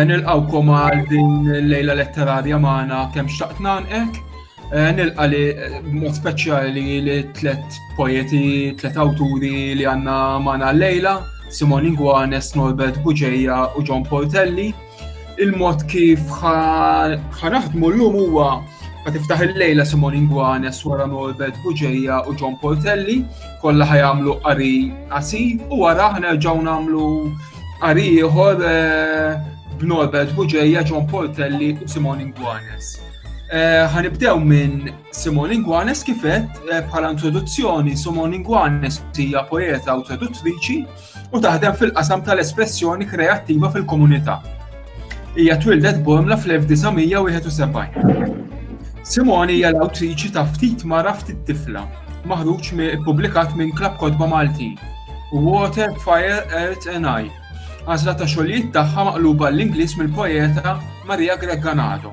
Nilqawkom għal din l-lejla letterarja magħna kemm xtaqt nagħlqek. Nilqa li b'mod speċjali li tliet poeti, tliet awturi li għandna magħna l-lejla, Simon Ingwanes, Norbert Buġejja u John Portelli. Il-mod kif ħanaħdmu llum huwa tiftaħ il-lejla Simon Ingwanes wara Norbert Buġejja u John Portelli, kollha ħajamlu qari qasir u wara ħnerġgħu nagħmlu qari ieħor b'Norbert Buġejja, John Portelli u Simon Ingwanes. Ħanibdew minn Simon Ingwanes kif qed bħala introduzzjoni. Simon Ingwanes hija poeta u traduttriċi u taħdem fil-qasam tal-espressjoni kreattiva fil-komunità. Hija twildet b'Ormla fl-1971. Simon hija l-awtriċi ta' Ftit mara ftit tifla, maħruġ ippubblikat minn Klabb Kotba Maltin u Water, Fire, Earth and I. Għażla ta' xogħlijiet tagħha maqluba l-Ingliż mill-poeta Maria Gregganado.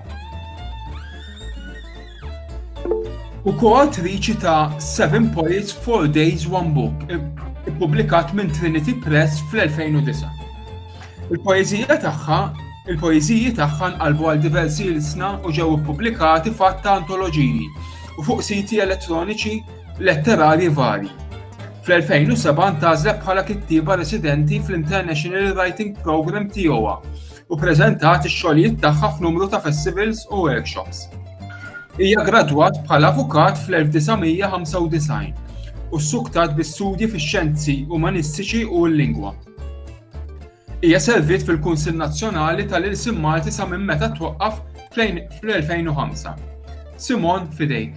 U koautriċi ta' 7 Poets, 4 Days, 1 Book, ippubblikat minn Trinity Press fl-2009. Il-poeżiji tagħha nqalbu għal diversi ilsna u ġew ippubblikati f'att ta' antoloġiji u fuq siti elettroniċi letterarji varji. Fl-2007 ntażlet bħala kittieba residenti fl-International Writing Program tiegħuha u ppreżentat ix-xogħlijiet tagħha f'numru ta' festivals u workshops. Hija ggradwat bħala avukat fl-1995 u ssuktat bi-studji fix-xjenzi umanistiċi u l-lingwa. Hija servit fil-Kunsill Nazzjonali tal-Ilsiem Malti sa minn meta twaqqaf fl-2005. Simon, fidejk.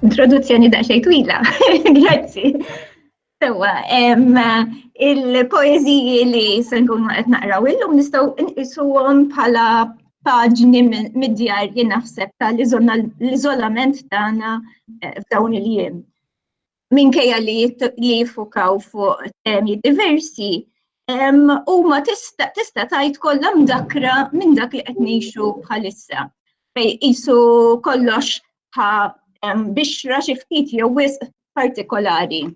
Introduzzjoni daqsxejn twila. Grazzi. Sewwa, il-poeżiji li se nkunu qed naqraw illum nistgħu nqisuhom bħala paġni mid-djarji naħseb tal-iżolament tagħna f'dawn il-jiem. Minkejja li jiffukaw fuq temi diversi, huma tista' tgħid kollha mdakra minn dak li qed ngħixu bħalissa. Fejn qisu kollox bixra xi ftit jew wisq partikolari.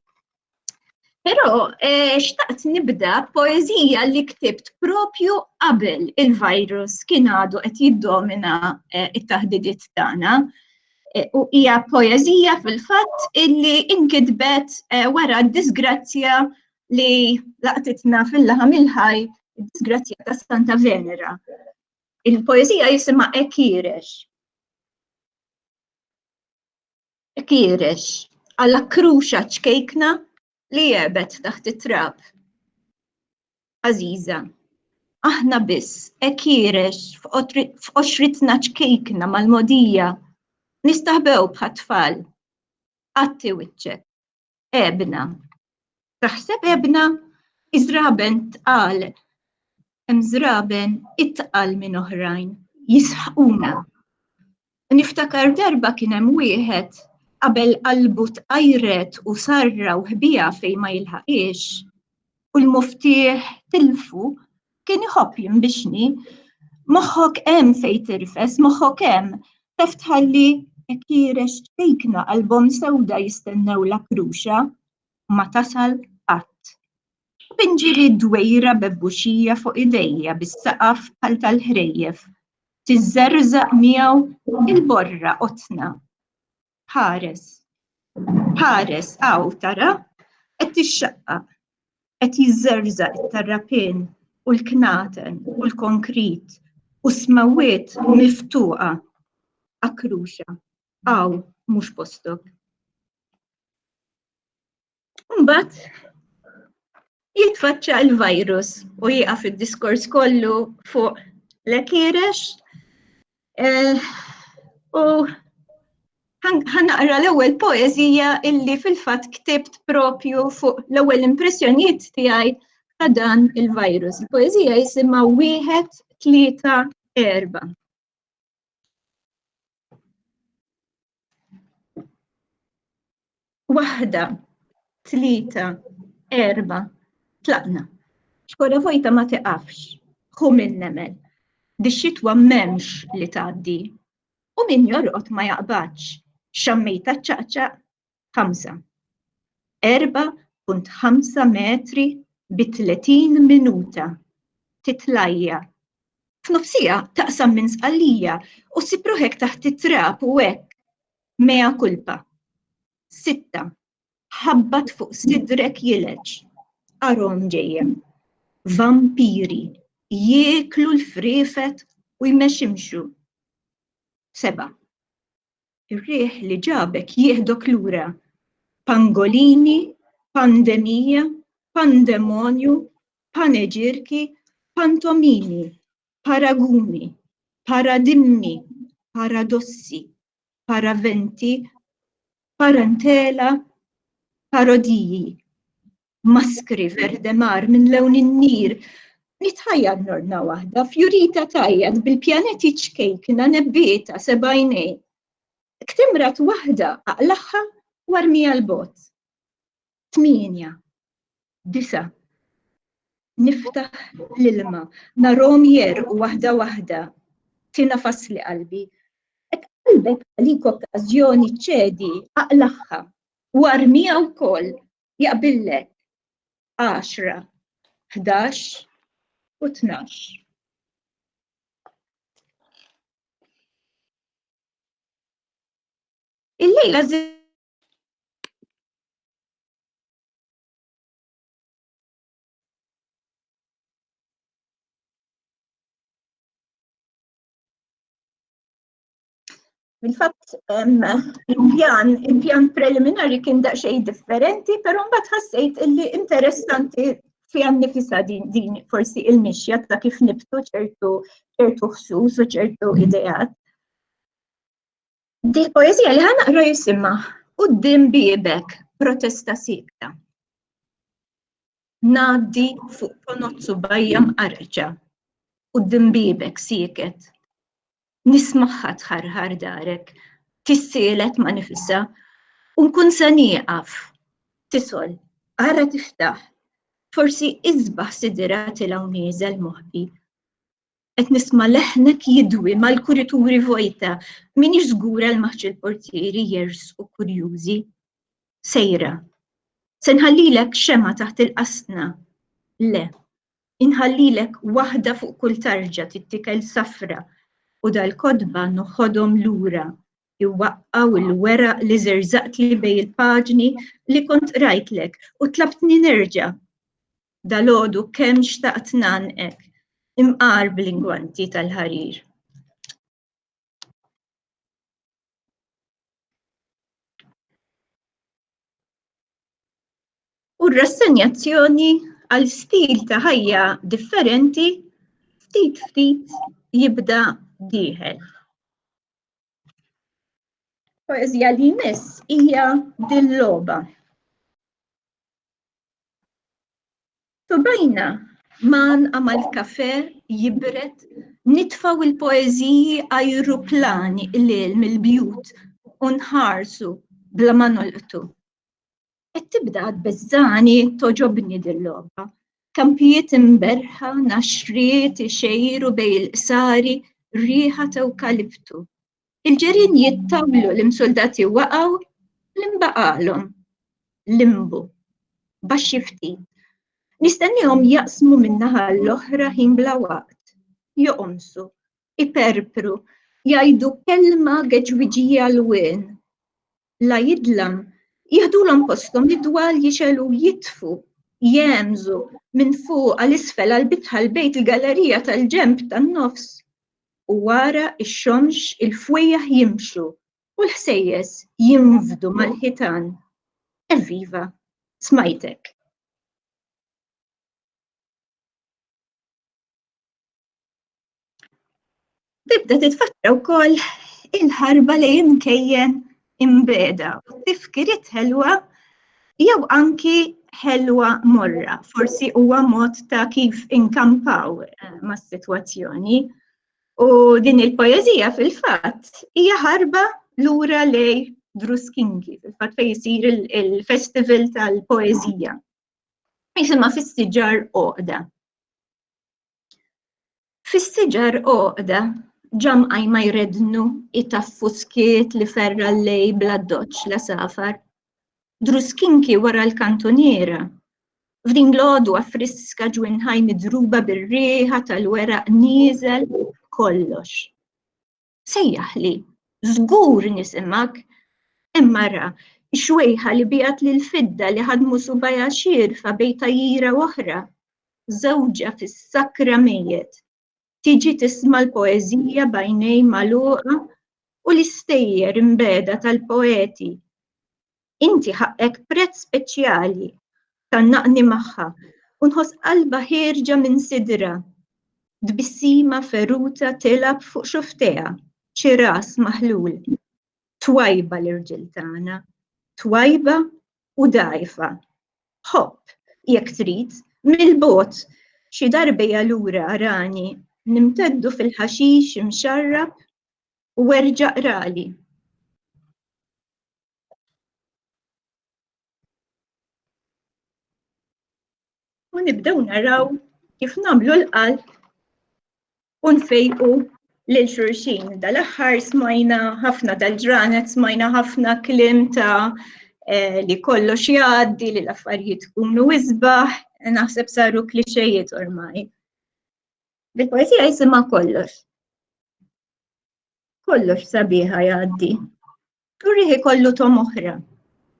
Però xtaqt nibda poeżija li ktibt propju qabel il-virus kien għadu qed jiddomina t-taħdidiet tagħna. U hija poeżija fil-fatt illi inkitbet wara d-disgrazzja li laqtitna fil-laħam il-ħaj, id-disgrazzja ta' Santa Venera. Il-poeżija jisimha Ekirex. Ekirex, għalla kruxa ċkejkna li jebet taħt it-trab. Aziza, aħna biss, Ekirex, f'oxritna ċkejkna mal-modija, nistaħbew bħat-tfal. Għatti wiċċek, ebna. Taħseb ebna, iżraben tqal. Hemm żraben itqal minn oħrajn, jisħquna. Niftakar darba kien hemm wieħed qabel qalbu tqajret u sarra u ħbija fejn ma jilħaqix. U l-muftieħ tilfu kien iħobb jinbixni. Moħħok hemm fejn tirfes, moħħok hemm taf tħalli Ekirex ċkejkna qalbhom sewda jistennew la kruxa ma tasal qatt. Binġili dwejra bebbuxija fuq idejja bis-saqaf bħal tal-ħrejjef. Tiżżerżaq miegħu il-borra qotna. Ħares hawn tara qed tixxaqqa, qed jiżżerżaq it-tarrapien u l-knaten u l-konkrit u smawwiet miftuqa. Akkruxa, hawn mhux postok. Mbagħad jitfaċċa l-virus u jieqaf id-diskors kollu fuq l-Ekirex u ħanaqra l-ewwel poeżija illi fil-fatt ktibt propju fuq l-ewwel impressjonijiet tiegħi ta' dan il-virus. Il-poeżija jisimha 1-3-4. Waħda, 3-4, tlaqna. Xkora vojta ma tiqafx, ħu minn nemel. Dix-xitwa m'hemmx li tgħaddi. U min jorqod ma jaqbadx. Xammejta ċaqċaq 5. 4.5 metri bi 30 minuta. Titlajja F'nofsija taqsam minn sqallija u sipruħek taħt it-trap u hekk mea kulpa. 6. ħabbat fuq sidrek jileġ. Arom ġejjem. Vampiri jieklu l-frifet u jmexximxu. 7. Ir-riħ li ġabek jieħdok lura. Pangolini, pandemija, pandemonju, paneġirki, pantomini, paragumi, paradimmi, paradossi, paraventi, parentela, parodiji, maskri verdemar minn lewn in-nir. Nitħajjad norna waħda, fjurita tajjad bil-pjaneti ċkejkna nebbieta sebajnej. Ktimrat waħda aqlaħħa warmija l-bot. 8. 9. Niftaħ l-ilma, narom jerqu waħda, tina fasli qalbi. Qalbek għalik okkażjoni ċedi aqlaħħa, warmija wkoll jaqbillek. 10, 11 u 12. Il-lejla Fil-fatt, il-pjan preliminari kien daqsxejn differenti, però mbagħad ħassejt illi interessanti fiha nnifisha din forsi il-mixja ta' kif nibtu ċertu ħsuss u ċertu ideat. Di poeżija li ħanaqra jisimha Quddiem biebek protesta sikta. Ngħaddi fuq ponot subajja mqarreċa, quddiem biebek sieket. Nismaħħa tħarħar darek, tissielet ma' nifisha, u nkun se nieqaf, tisol, ara tiftaħ, forsi iżbaħ sidira tilgħu nieżel moħħi. Qed nisma' leħnek jidwi mal-kurituri vojta, minix żgura l-maħġ il-portieri jersqu kurjużi. Sejra, se nħallilek xema taħt il-qasna. Le, inħallilek waħda fuq kull tarġa tittikel safra, u dal-kodba noħodhom lura, iwaqqaw il-weraq li żerżaqt li bej il-paġni li kont rajtlek u tlabtni nerġa'. Dalgħodu kemm xtaqt nagħnqek, imqar bl-ingwanti tal-ħarir. U r-rassenjazzjoni għal stil ta' ħajja differenti ftit jibda dieħel. Poeżija li jmiss hija din logħba. Subajna man amal kafè jibret nitfaw il-poeżiji ajruplani lil mill-bjut u nħarsu bla ma nolqtu. Qed tibda tbeżżani toġobni din logħba. Kampijiet imberħa, naxriet ixejru bej il-qsari, riħa ta' eukaliptu. Il-ġerien jittawlu l-imsoldati waqgħu l-imbaqalhom. Limbu, baxxi ftit. Nistennihom jaqsmu min-naħa l-oħra ħin bla waqt. Joqomsu, iperpru, jgħidu kelma geġwiġija l-wien. La jidlam, jieħdulhom posthom id-dwal jixelu jitfu, jemżu minn fuq għal-isfel għal-bitħa l-bejt il-gallerija tal-ġemb tan-nofs. U wara ix-xomx il-fwejjaħ jimxu u l-ħsejjes jinfdu mal-ħitan. Evviva, smajtek. Tibda titfakkra wkoll il-ħarba lejn kejjen imbeda u tifkiriet ħelwa jew anki ħelwa morra, forsi huwa mod ta' kif inkampaw mas-sitwazzjoni. U din il-poeżija fil-fatt hija ħarba lura lej Druskinki, fil-fatt fejn isir il-festival tal-poeżija. Jisimha Fis-siġar Għoqda. Fis-siġar Għoqda ġamqajma jrednu itaffu skiet li ferra l-lej bla doċċ la safar. Druskinki wara l-kantoniera, F'din l-għodwa friska ġwinħaj midruba bir-rieħa tal-weraq nieżel kollox. Sejjaħli, żgur nisimak, imma ra xwejħa li biegħat lill-fidda li ħadmu subajha xierfa bejn tajjira oħra, żewġa fis-sakra mejjed. Tiġi tisma' l-poeżija b'għajnejn magħluqa u l-istejjer imbeda tal-poeti. Inti ħaqqek prezz speċjali tannaqni magħha u nħoss qalba ħierġa minn sidra. Tbissima feruta tilab fuq xuftejha, xi ras maħlul. Twajba l-irġiel tagħna, twajba u dgħajfa. Ħobb, jekk trid, mill-bogħod xi darbejja lura rani nimteddu fil-ħaxix imxarrab u werġa' qrali. U nibdew naraw kif nagħmlu l-qalb u nfejqu lil xulxin. Dal-aħħar smajna ħafna dal-ġranet, smajna ħafna kliem ta' li kollox jgħaddi, li l-affarijiet ikunu isbaħ, naħseb saru kliċejiet ormai. Bil-poezija jisimha kollox. Kollox sabiħa jgħaddi. U rieħi kollu tom oħra.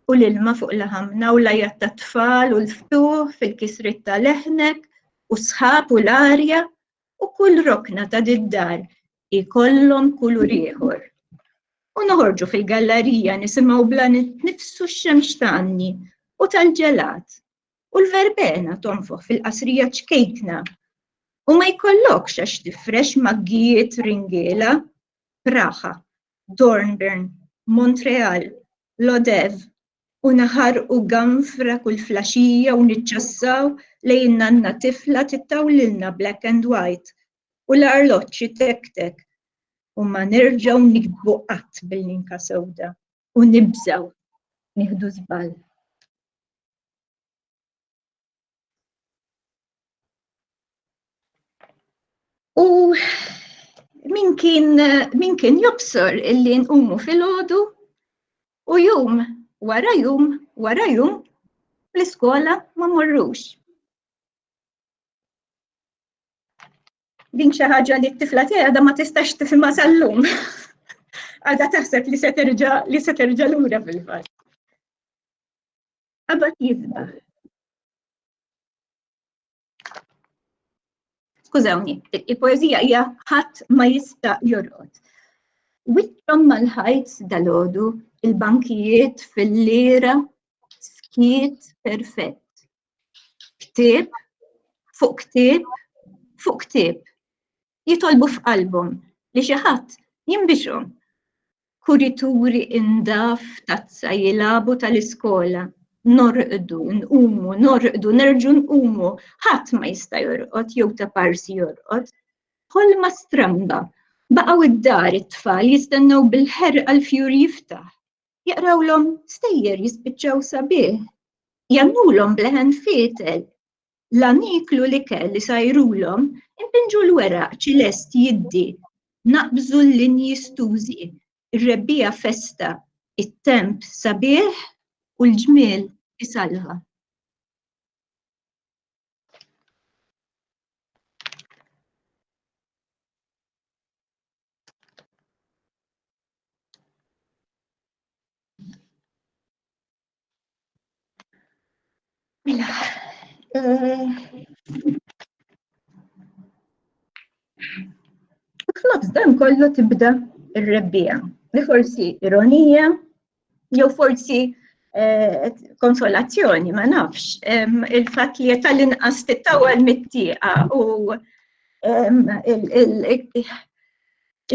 U l-ilma fuq laħamna u lajjat ta' tfal u l-ftuħ fil-kisrit ta' leħnek u sħab u l-arja u kull rokna ta' diddar ikollhom kulur ieħor. U noħorġu fil-gallerija nisimgħu bla nifsu x-xemx tanni u tal-ġelat. U l-verbena tonfoħ fil-qasrija ċkejkna. U ma jkollokx għax tifrex maggijiet ringiela, Praha, Dornbirn, Montreal, Lodev, u naħar u ganfra kull flaxija u niċċassaw lejn nanna tifla tittawlilna black and white u l-arloġġi tek-tek u ma nerġgħu nikbu qatt bil-linka sewda u nibżgħu nieħdu żball. U min kien jobsor illi nqumu fil-għodu u jum wara jum l-iskola ma morrux. Din xi ħaġa li t-tifla tiegħha għadha ma tistax tifhimha sal-lum. Għadha taħseb li se terġa' lura fil-fatt. Qabad jisbaħ. Skużawni, il-poezija hija ħadd ma jista' jorqod. Witthom mal-ħajt dal-għodu, il-bankijiet fil-lira, skiet perfett. Ktieb fuq ktieb fuq ktieb. Jitolbu f'qalbhom li xi ħadd jinbixhom. Kurituri indaf tazza jilagħbu tal-iskola. Norqdu, nqumu, norqdu, nerġu nqumu, ħadd ma jista' jorqod jew ta' parsi jorqod. Ħolma stramba, baqgħu id-dar it-tfal jistennew bil-ħerqa l-fjur jiftaħ. Jaqrawlhom stejjer jispiċċaw sabiħ. Jagħmluhom bleħen fietel. La niklu l-ikel li sajrulhom impinġu l-weraq ċilest jiddi. Naqbżu l-linji stużi, ir-rebbija festa, it-temp sabiħ u l-ġmiel isalħa. F'nofs dan kollu tibda ir-rebbija. Li forsi ironija, jew forsi konsolazzjoni, ma nafx. Il-fatt li tal-inqas titawal mit-tieqa u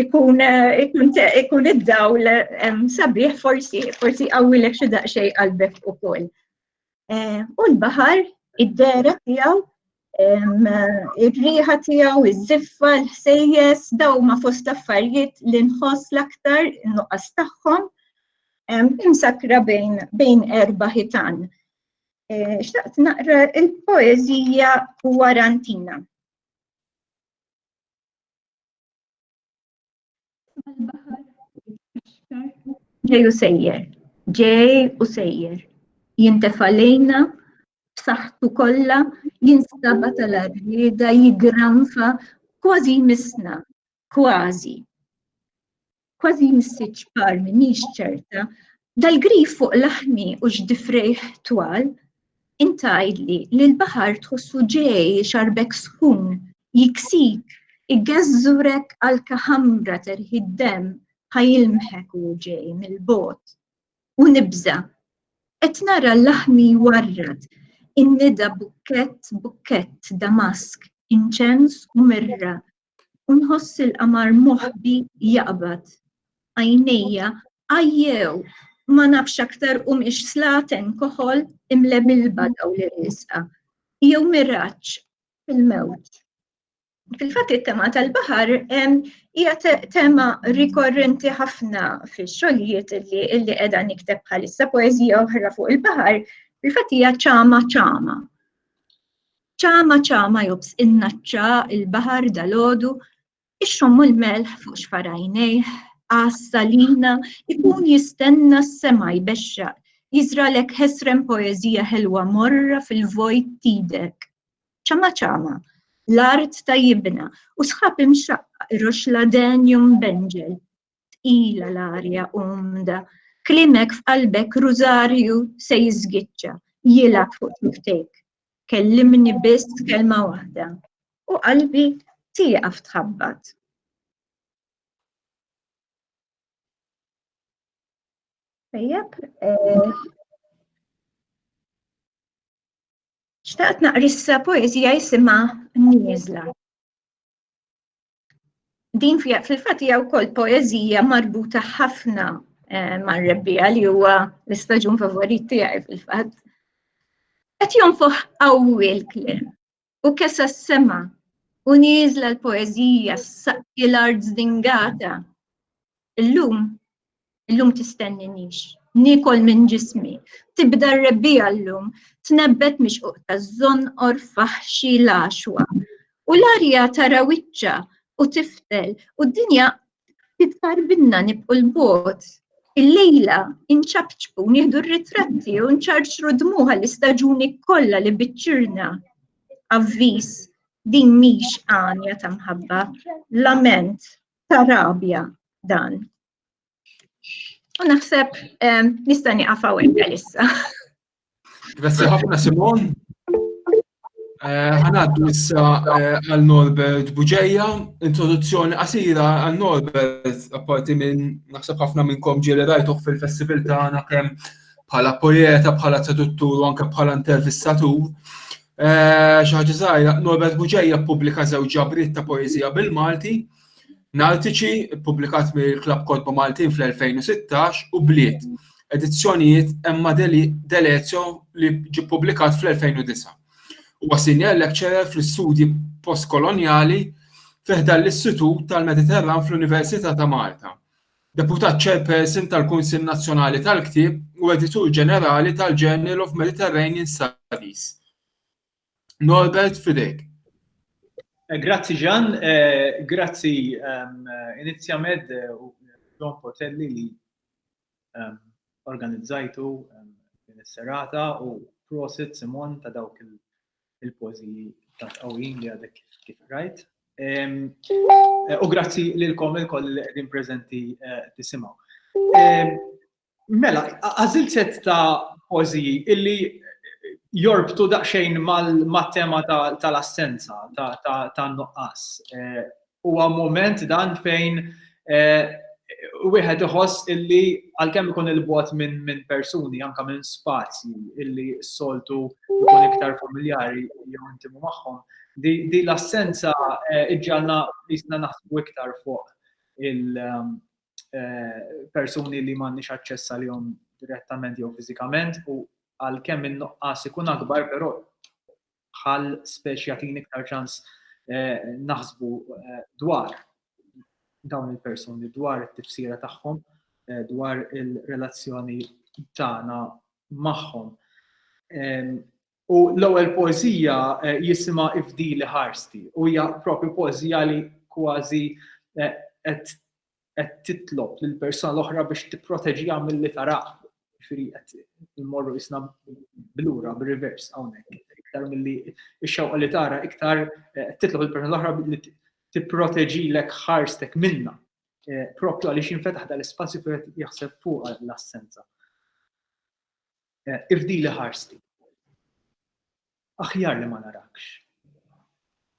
ikun id-dawl sabiħ forsi qawwilek xi daqsxejn qalbek ukoll. U l-baħar, id-dera tiegħu, ir-riħa tiegħu, iż-żiffa, l-ħsejjes, dawn ma fost affarijiet li nħoss l-aktar in-nuqqas tagħhom imsakra bejn erba' ħitan. Xtaqt naqra il-poeżija warantina. Ġej u sejjer, jintef' għalejna b'saħħtu kollha jinsaba tal-arrieda jigranfa kważi misna, kważi missiċċar minix ċerta, dal-grif fuq laħmi u x'difrejħ twal, intajdli li l-baħar tħossu ġej xarbek sħun, jiksik, iggeżżurek għal-kaħamra terħi d-dem ħajilmħek u ġej mill-bot. U nibża, qed nara l-laħmi warrad, innida bukkett damask, inċens u mirra, u nħoss il-qamar moħbi jaqbad. Għajnejja għajjew ma nafx aktar mhix slaten koħol imle bil-badaw li risqa. Jew miraġġ fil-mewt. Fil-fatt it-tema tal-baħar hija tema rikorrenti ħafna fix-xogħlijiet illi qiegħda nikteb bħalissa poeżija oħra fuq il-baħar, fil-fatt hija ċama. ċama jobs innaċċa il-baħar dalgħodu, ixxommu l-melħ fuq xfarajnejh, għas-salina ikun jistenna s-sema jbexxaq, jiżralek ħesrem poeżija ħelwa morra fil-vojt tidek. ċama, l-art tajjibna u sħab imxaqqa ir-roxla denjum benġel. Tqila l-arja umda, klimek f'qalbek rużarju se jiżgiċċa, jilgħab fuq tuftejk. Kellimni biss kelma waħda u qalbi tieqaf tħabbat. Tajjeb, xtaqt naqrissa poeżija jisimha Nieżla. Din fil-fatt hija wkoll poeżija marbuta ħafna mar-rebbija li huwa l-istaġun favorit tiegħi fil-fatt. Qed jonfoħ qawwi l-kliem u kesa s-sema u nieżla l-poeżija s-saqqi l-art żdingata. Illum tistenninix, nikol minn ġismi, tibda r-rebbija llum, tnebbet mixquq taż-żonqor faħxi l-għaxwa. U l-arja tara wiċċa u tiftel u d-dinja titqarbinna nibqu l-bot. Il-lejla inċabċbu nieħdu r-ritratti u nċarċru dmuħa l-istaġuni kollha li biċċirna. Avviż, din mhix għanja ta' mħabba, lament ta' rabja dan. U naħseb nista' nieqaf hawnhekk issa. Grazzi ħafna Simon. Ħanaddu issa għal Norbert Buġejja, introduzzjoni qasira għal Norbert, apparti minn naħseb ħafna minnkom ġieli rajtuh fil-festival tagħna kemm bħala poeta, bħala traduttur u anke bħala intervistatur. Xi ħaġa żgħira, Norbert Buġejja ppubblika żewġ ġabriet ta' poeżija bil-Malti, Nartiċi, ppubblikat mill-Klabb Kodba Maltin fl-2016 u Bliet, edizzjonijiet Emma Delezio li ġie ppubblikat fl-2009. Huwa senior lecturer fl-istudji postkolonjali fih dan l-Istitut tal-Mediterran fl-Università ta' Malta. Deputat chairperson tal-Kunsill Nazzjonali tal-Ktieb u editur ġenerali tal-Journal of Mediterranean Studies. Norbert fidejk. Grazzi Ġan, grazzi Inizjamed u Don Potelli li organizzajtu din is-serata u prosit Simon ta' dawk il-pożi ta' qawwin li għadek kif rajt. U grazzi lilkom il-koll li qegħdin preżenti tisimgħu. Mela, għażilt set ta' pożi illi jorbtu daqsxejn mat-tema tal-assenza, tan-nuqqas. Huwa moment dan fejn wieħed iħoss illi għalkemm ikun il-bogħod minn persuni, anke minn spazji illi s-soltu jkun iktar familjari jew intimu magħhom, di l-assenza iġġalna jisna naħsbu iktar fuq il-persuni li m'għandniex aċċess għalihom direttament jew fiżikament u għalkemm in-nuqqas ikun akbar, però bħal speċi jagħtini iktar ċans naħsbu dwar dawn il-persuni, dwar it-tifsira tagħhom, dwar il-relazzjoni tagħna magħhom. U l-ewwel poeżija jisimha Ifdili ħarsti u hija proprju poeżija li kważi qed titlob lill-persuna l-oħra biex tipproteġiha milli tarah, ġifieri qed immorru isna blura bir-reverse hawnhekk. Iktar milli x-xewqa li tara iktar titlob il-persuna l-oħra li tipproteġilek ħarstek minnha. Propju għaliex jinfetaħ dal-ispazju fejn jaħseb fuq l-assenza. Ifdili ħarsti. Aħjar li ma narakx.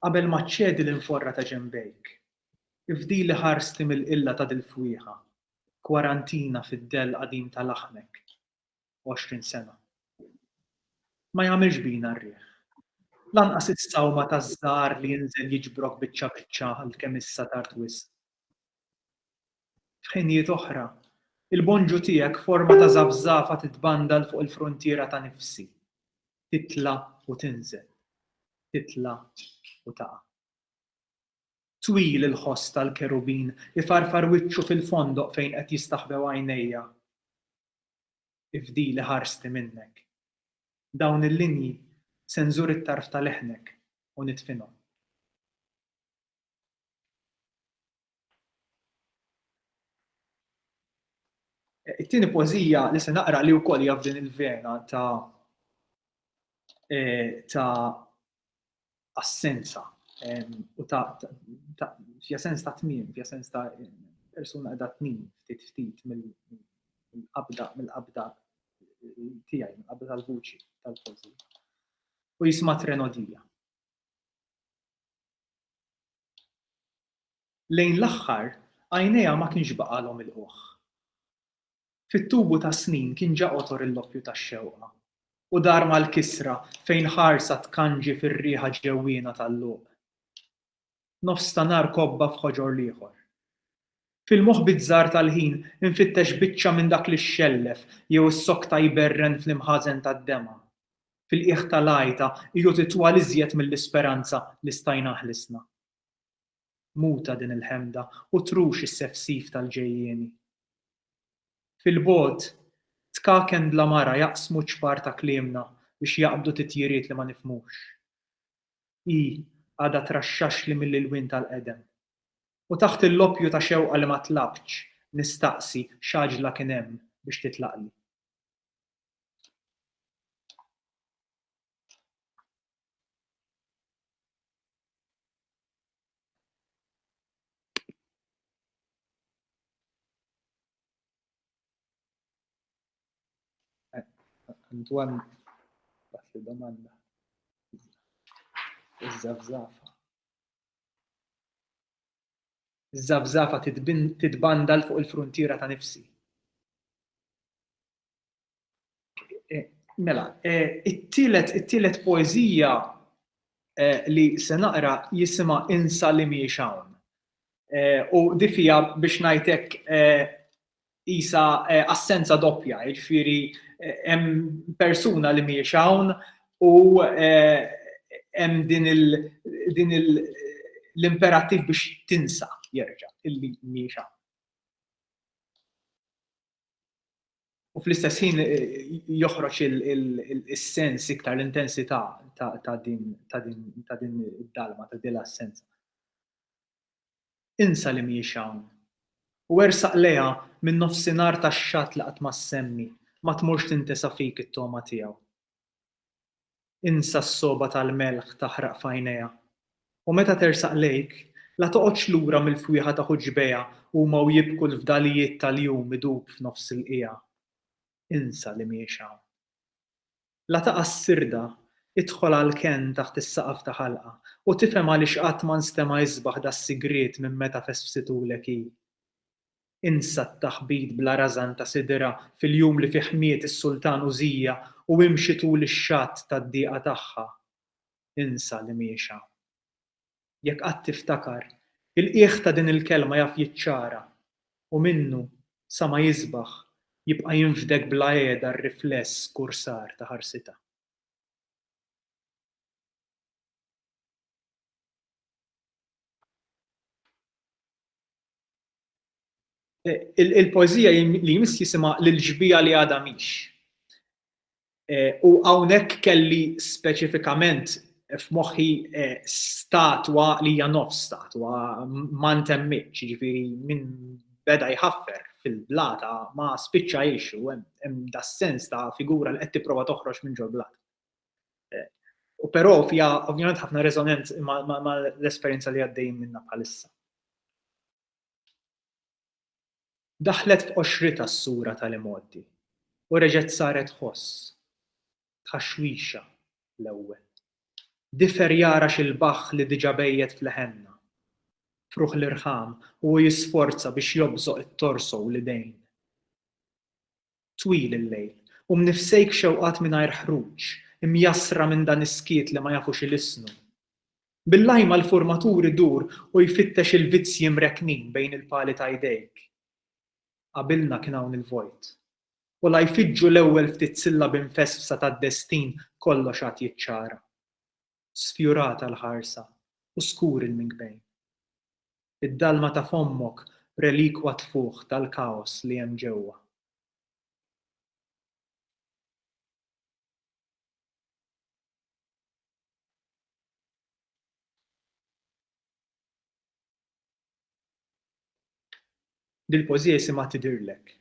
Qabel ma ċċedi l-inforra ta' ġembejk. Ifdili ħarsti mill-qilla ta' dil-fwieħa. Kwarantina fid-del qadim ta' laħmek. 20 sena. Ma jagħmilx bina r-rieħ. Lanqas is-sawma taż-żgħar li jinżel jiġbrok biċċa għalkemm issa tard wisq. F'ħinijiet oħra, il-bonġu tiegħek forma ta' żafżafa titbandal fuq il-frontiera ta' nifsi. Titla' u tinżel. Titla' u taqa'. Twil il-ħoss tal-kerubin ifarfar wiċċu fil-fondoq fejn qed jistaħbew għajnejja. Ifdili ħarsti minnek. Dawn il-linji se nżur it-tarf ta' leħnek u nitfinhom. It-tieni poeżija li se naqra li wkoll hija f'din il-vena ta' assenza u fija sens ta' tmiem, fija sens ta' persuna qiegħda tmiem ftit mill-qabda tiegħi, mill-qabda tal-vuċi tal-poeżija. U jisma' Trenodija. Lejn l-aħħar għajnejha ma kienx baqalhom il-qoħ. Fit-tubu ta' snin kien ġa qotor il-loppju tax-xewqa u dar mal-kisra fejn ħarsa tkanġi fir-rieħa ġewwiena tal-luq. Nofs ta' nar kobba f'ħoġor ieħor. Fil-moħħ biż-żgħar tal-ħin infittex biċċa minn dak li xxellef jew is-sokta jberren fl-imħażen tad-dema. Fil-qiegħ tal-għajta ilu titwal iżjed mill-isperanza li stajna ħlisna. Muta din il-ħemda u trux is-sefsif tal-ġejjieni. Fil-bogħod tkaken bla mara jaqsmu ċpar ta' kliemna biex jaqbdu titjiriet li ma nifhmux. Hi għadha traxxax li mill-ilwien tal-qedem. U taħt il-loppju ta' xewqa li ma tlabx nistaqsi x'aġla kien hemm biex titlaqli. Antwan bat li domanda. Iż-żafżafa. Iż-żafżafa titbandal fuq il-frontiera ta' nifsi. Mela, it-tielet poeżija li se naqra jisimha Insa li mhijiex hawn. U di fiha biex ngħidlek isa assenza doppja, jiġifieri hemm persuna li mhijiex hawn u hemm din l-imperattiv biex tinsa jerġa' illi mhijiex hawn. U fl-istess ħin joħroġ is-sens iktar l-intensità ta' din id-dalma, ta' din l-assenza. Insa li mhijiex hawn. U ersaq lejha minn nofsinhar tax-xatt li qatt ma ssemmi, ma tmurx tintesa' fik it-toma tiegħu. Insa s-soba tal-melħ taħraq f'għajnejha. U meta tersaq lejk, la toqgħodx lura mill-fwieħa ta' ħuġbejha huma u jibku l-fdalijiet tal-jum idub f'nofs il-qiegħa. Insa li mhijiex hawn. La taqa' s-sirda, idħol għall-ken taħt is-saqaf ta' ħalqa u tifhem għaliex qatt ma nstema' jisbaħ da s-sigriet minn meta fesfsitulek hi. Insa t-taħbit bla rażan ta' sidra fil-jum li fih miet is-sultan Użija u imxi tul ix-xatt tad-dieqa tagħha. Insa li mhijiex hawn. Jekk qatt tiftakar, il-qiegħ ta' din il-kelma jaf jiċċara u minnu sa ma jisbaħ jibqa' jinfdek bla qiegħda r-rifless kursar ta' ħarsitha. Il-poeżija li jmiss jisimha Lill-ġbija li għadha mhix. U hawnhekk kelli speċifikament f'moħħi statwa li hija nofs statwa ma ntemmitx, jiġifieri minn beda jħaffer fil-blata ma spiċċa jgħixu hemm da sens ta' figura li qed tipprova toħroġ minn ġol blat. U però fija ovvjament ħafna reżonanz ma' l-esperjenza li għaddejjin minnha bħalissa. Daħlet f'qoxrita s-sura tal-imoddi u reġgħet saret ħoss, tħaxwixa l-ewwel. Difer jara x'il-baħħ li diġà bejjed fl-ħenna. Fruħ l-irħam u jisforza biex jobżoq it-torso u l-idejn. Twil il-lejl u mnifsejk xewqat mingħajr ħruġ, imjassra minn dan iskiet li ma jafux il-isnu. Bil-lajma l-formatur idur u jfittex il-vizzji mreknin bejn il-pali ta' jdejk. Qabilna kien hawn il-vojt. U la jfiġġu l-ewwel ftit silla b'infesfsa tad-destin kollox għad jiċċara. Sfjurata l-ħarsa u skur il-minkbejn. Id-dalma ta' fommok relikwa tfuħ tal-kaos li hemm ġewwa. Dil-pożija isimha Tidirlek.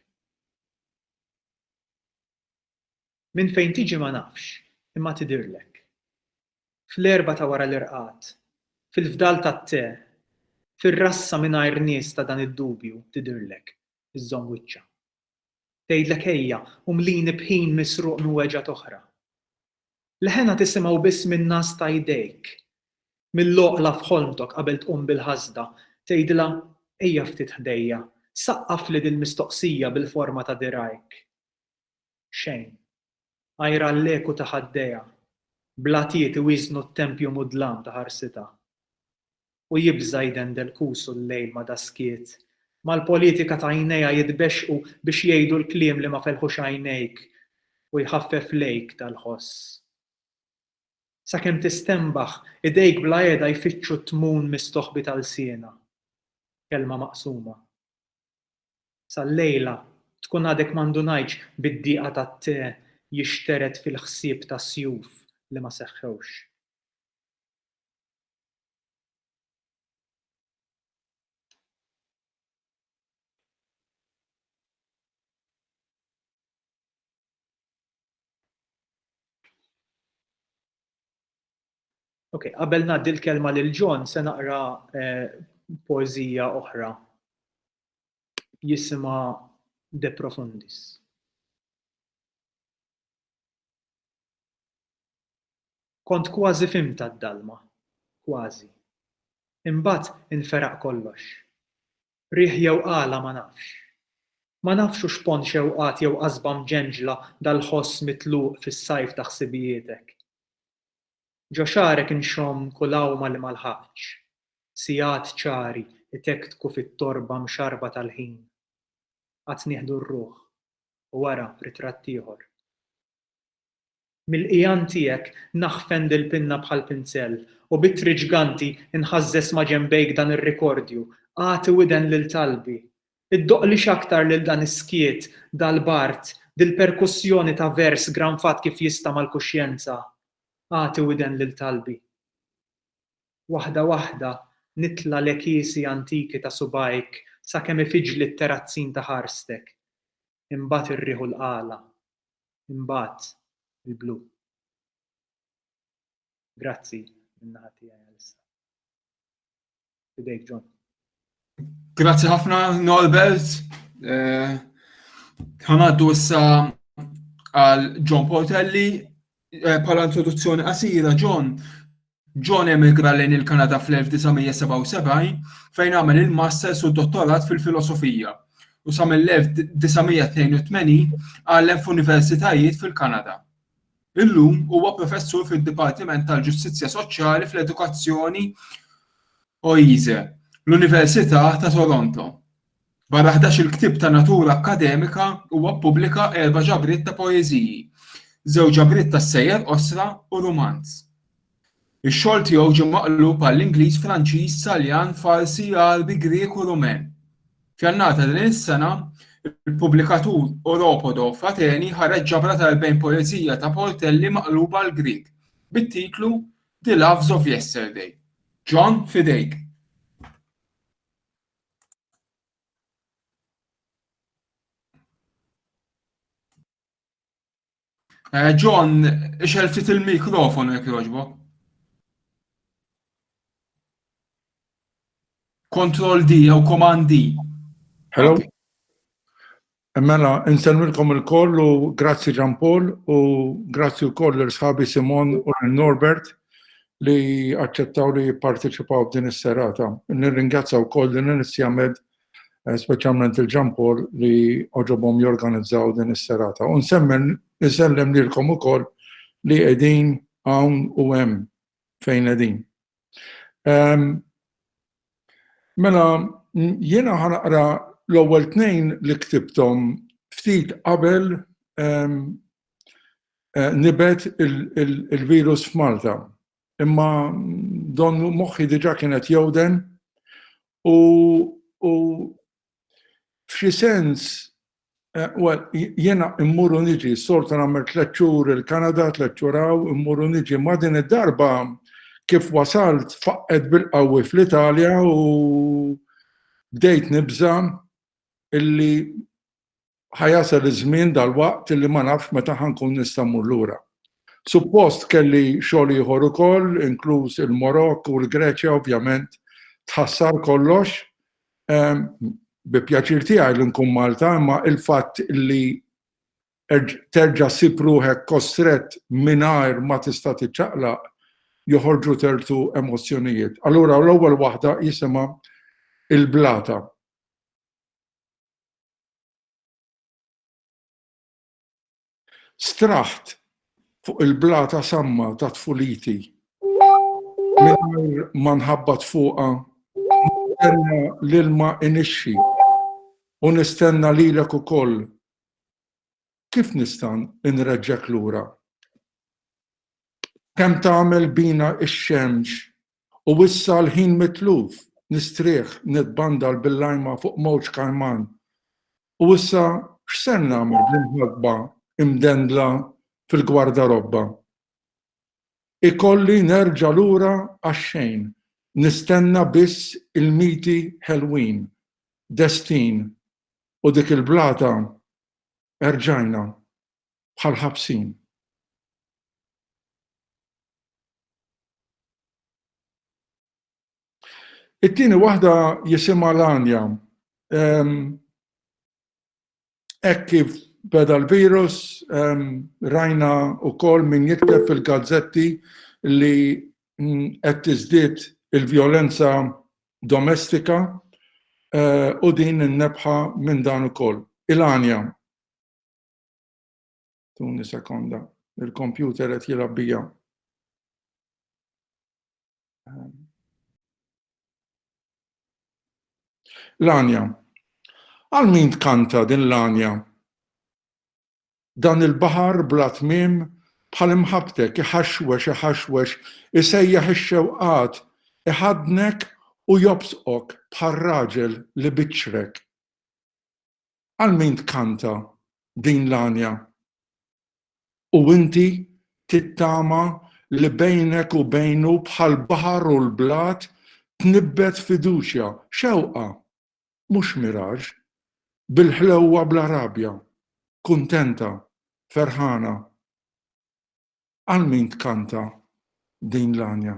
Minn fejn tiġi ma nafx, imma tidirlek. Fl-erba ta' wara l-irqat, fil-fdal tat-te, fir-rassa mingħajr nies ta' dan id-dubju tidirlek, iż-żomm wiċċa. Tgħidlek ejja u mlini bħin misruq mweġġa' oħra. Leħena tisimgħu biss min-nas ta' jdejk. Mill-loqla f'ħolmtok qabel tqum bil-ħasda, tgħidilha ejja ftit ħdejja, saqqaf li dil-mistoqsija bil-forma ta' dirajk. Xejn. Għajra l-leku ta' ħaddeja, blatiet iwiżnu t-tempju mudlam ta' ħarsita. U jibża jdendel kusu l-lejl ma' daskiet, mal-politika ta' għajnejha jitbexqu biex jgħidu l-kliem li ma felħux għajnejk u jħaffef lejk tal-ħoss. Sakemm tistembaħ idejk bla qiegħda jfittxu tmun mistoħbi tal-siena. Kelma maqsuma. Sal-lejla tkun għadek m'għandunajx bid-dieqa tat-te jixteret fil-ħsieb ta' sjuf li ma seħħewx. Ok, qabel ngħaddi l-kelma lil John se naqra poeżija oħra jisimha De Profundis. Kont kważi fimta d-dalma, kważi. Imbagħad inferaq kollox. Riħ jew qala ma nafx. Ma nafx hux xpon xewqat jew qasba mġenġla dal-ħoss mitluq fis-sajf ta' ħsibijietek. Ġo xarek inxomm kull awma li ma lħaqx. Sigħat ċari itektku fit-torba mxarba tal-ħin. Qatt nieħdu r-ruħ u wara ritratt ieħor. Mill-qijan tiegħek naħfend il-pinna bħal pinzell u bitri ġganti inħażżes ma' ġenbejk dan ir-rikordju, għati widen lil talbi. Iddoqli x'aktar lil dan iskiet, dal-bart, dil-perkussjoni ta' vers granfat kif jista' mal-kuxjenza. Għati widen lil talbi. Waħda waħda nitla lekisi antiki ta' subajk sakemm ifiġli t-terazzin ta' ħarstek. Imbagħad irriħu l-qala. Imbagħad il-blu. Grazzi min-naħa tiegħi għalissa. Fidejk, John. Grazzi ħafna, Norbert. Ħanaddu issa għal John Portelli bħala introduzzjoni qasira. John emigra lejn il-Kanada fl-1977 fejn għamel il-masters u d-dottorat fil-filosofija u sa mill-1982 għallem f'universitajiet fil-Kanada. Illum huwa professur fid-Dipartiment tal-Ġustizzja Soċjali fl-Edukazzjoni OISE, l-Università ta' Toronto. Barra 11 il-ktib ta' natura akademika huwa ppubblika 4 ġabriet ta' poeżiji, 2 ġabriet ta' sejjer qosra u romanz. Ix-xogħol tiegħu ġie maqlub għall-Ingliż, Franċiż, Taljan, Farsi, Arbi, Grieg u Rumen. F'Jannata din is-sena, il-pubblikatur Oropodo f'Ateni ħareġ ġabra ta' 40 poeżija ta' Portelli maqluba l-Grieg bit-titlu The Loves of Yesterday. John, fidejk. John, ixel ftit il-mikrofonu jekk jogħġbok. Control D jew Command D. Hello? Mela, insemmilkom il-koll u grazzi Jean Paul u grazzi wkoll l-sħabi Simon u Norbert li aċċettaw li jipparteċipaw f'din is-serata. Nirringrazzja wkoll din Ahmed, speċjalment il-Jean Paul li oġobhom jorganizzaw din is-serata. U nsellem lilkom ukoll li qegħdin hawn u hemm fejn qegħdin. Mela, jiena ħanaqra l-ewwel tnejn li ktibthom ftit qabel nibet il-virus f'Malta. Imma donnu moħħi diġà kienet jowden u f'xi sens jiena immurru niġi sorta nagħmel 3 xhur il-Kanada, 3 xhur immurru niġi ma' din id-darba kif wasalt faqqet bil-qawwi fl-Italja u bdejt nibża illi ħajasal iż-żmien dal-waqt illi ma nafx meta ħankun nista' mmur lura. Suppost kelli xogħol ieħor ukoll, inkluż il-Marokk u l-Greċja ovvjament tħassar kollox. Bi pjaċir tiegħi li nkun Malta, imma il-fatt li terġa' ssib ruħek kostrett mingħajr ma tista' tiċċaqlaq joħorġu tertu emozzjonijiet. Allura l-ewwel waħda jisimha il-blata. Straħt fuq il-blata samma ta' tfuliti mingħajr ma nħabbat fuqha nistenna l-ilma inixxi u nistenna lilek ukoll. Kif nista' nreġġek lura? Kemm tagħmel bina x-xemx u issa l-ħin mitluf nistrieħ nitbandal bil-lajma fuq mowġ kajman. U issa x'ser nagħmel bl-imħabba imdendla fil-gwardarobba. Ikolli nerġa' lura għax-xejn, nistenna biss il-miti ħelwin, destin, u dik il-blata erġajna bħal ħabsin. It-tieni waħda jisimha Lanja. Hekk kif beda l-virus, rajna wkoll min jikteb fil-gazzetti li qed tiżdied il-vjolenza domestika u din innebħa minn dan ukoll. Il-Anja. Tuni sekonda, il-kompjuter qed jilgħab bija. L-Anja. Għal min tkanta din l-Anja? Dan il-baħar bla tmiem bħal imħabtek iħaxwex, isejjaħ ix-xewqat, iħadnek u jobsqok bħal raġel li biċċrek. Għal min tkanta din l-Anja? U inti tittama li bejnek u bejnu bħal baħar u l-blat tnibbet fiduċja, xewqa, mhux miraġ, bil-ħlewwa bla rabja, kuntenta, ferħana. Għal min tkanta din l-Anja?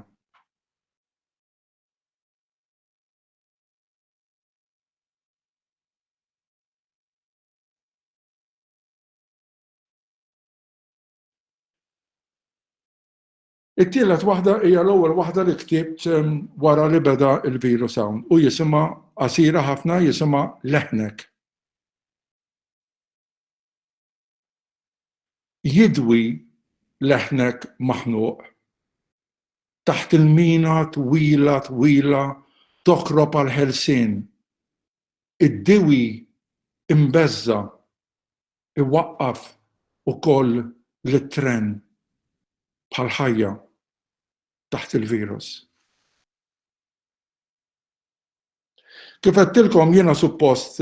It-tielet waħda hija l-ewwel waħda li ktibt wara li beda l-virus hawn u jisimha qasira ħafna jisimha Leħnek. Jidwi leħnek maħnuq taħt il-mina twila toqrob għal ħelsien. Id-diwi imbeżza iwaqqaf ukoll lit-tren bħal ħajja taħt il-virus. Kif għedtilkom jiena suppost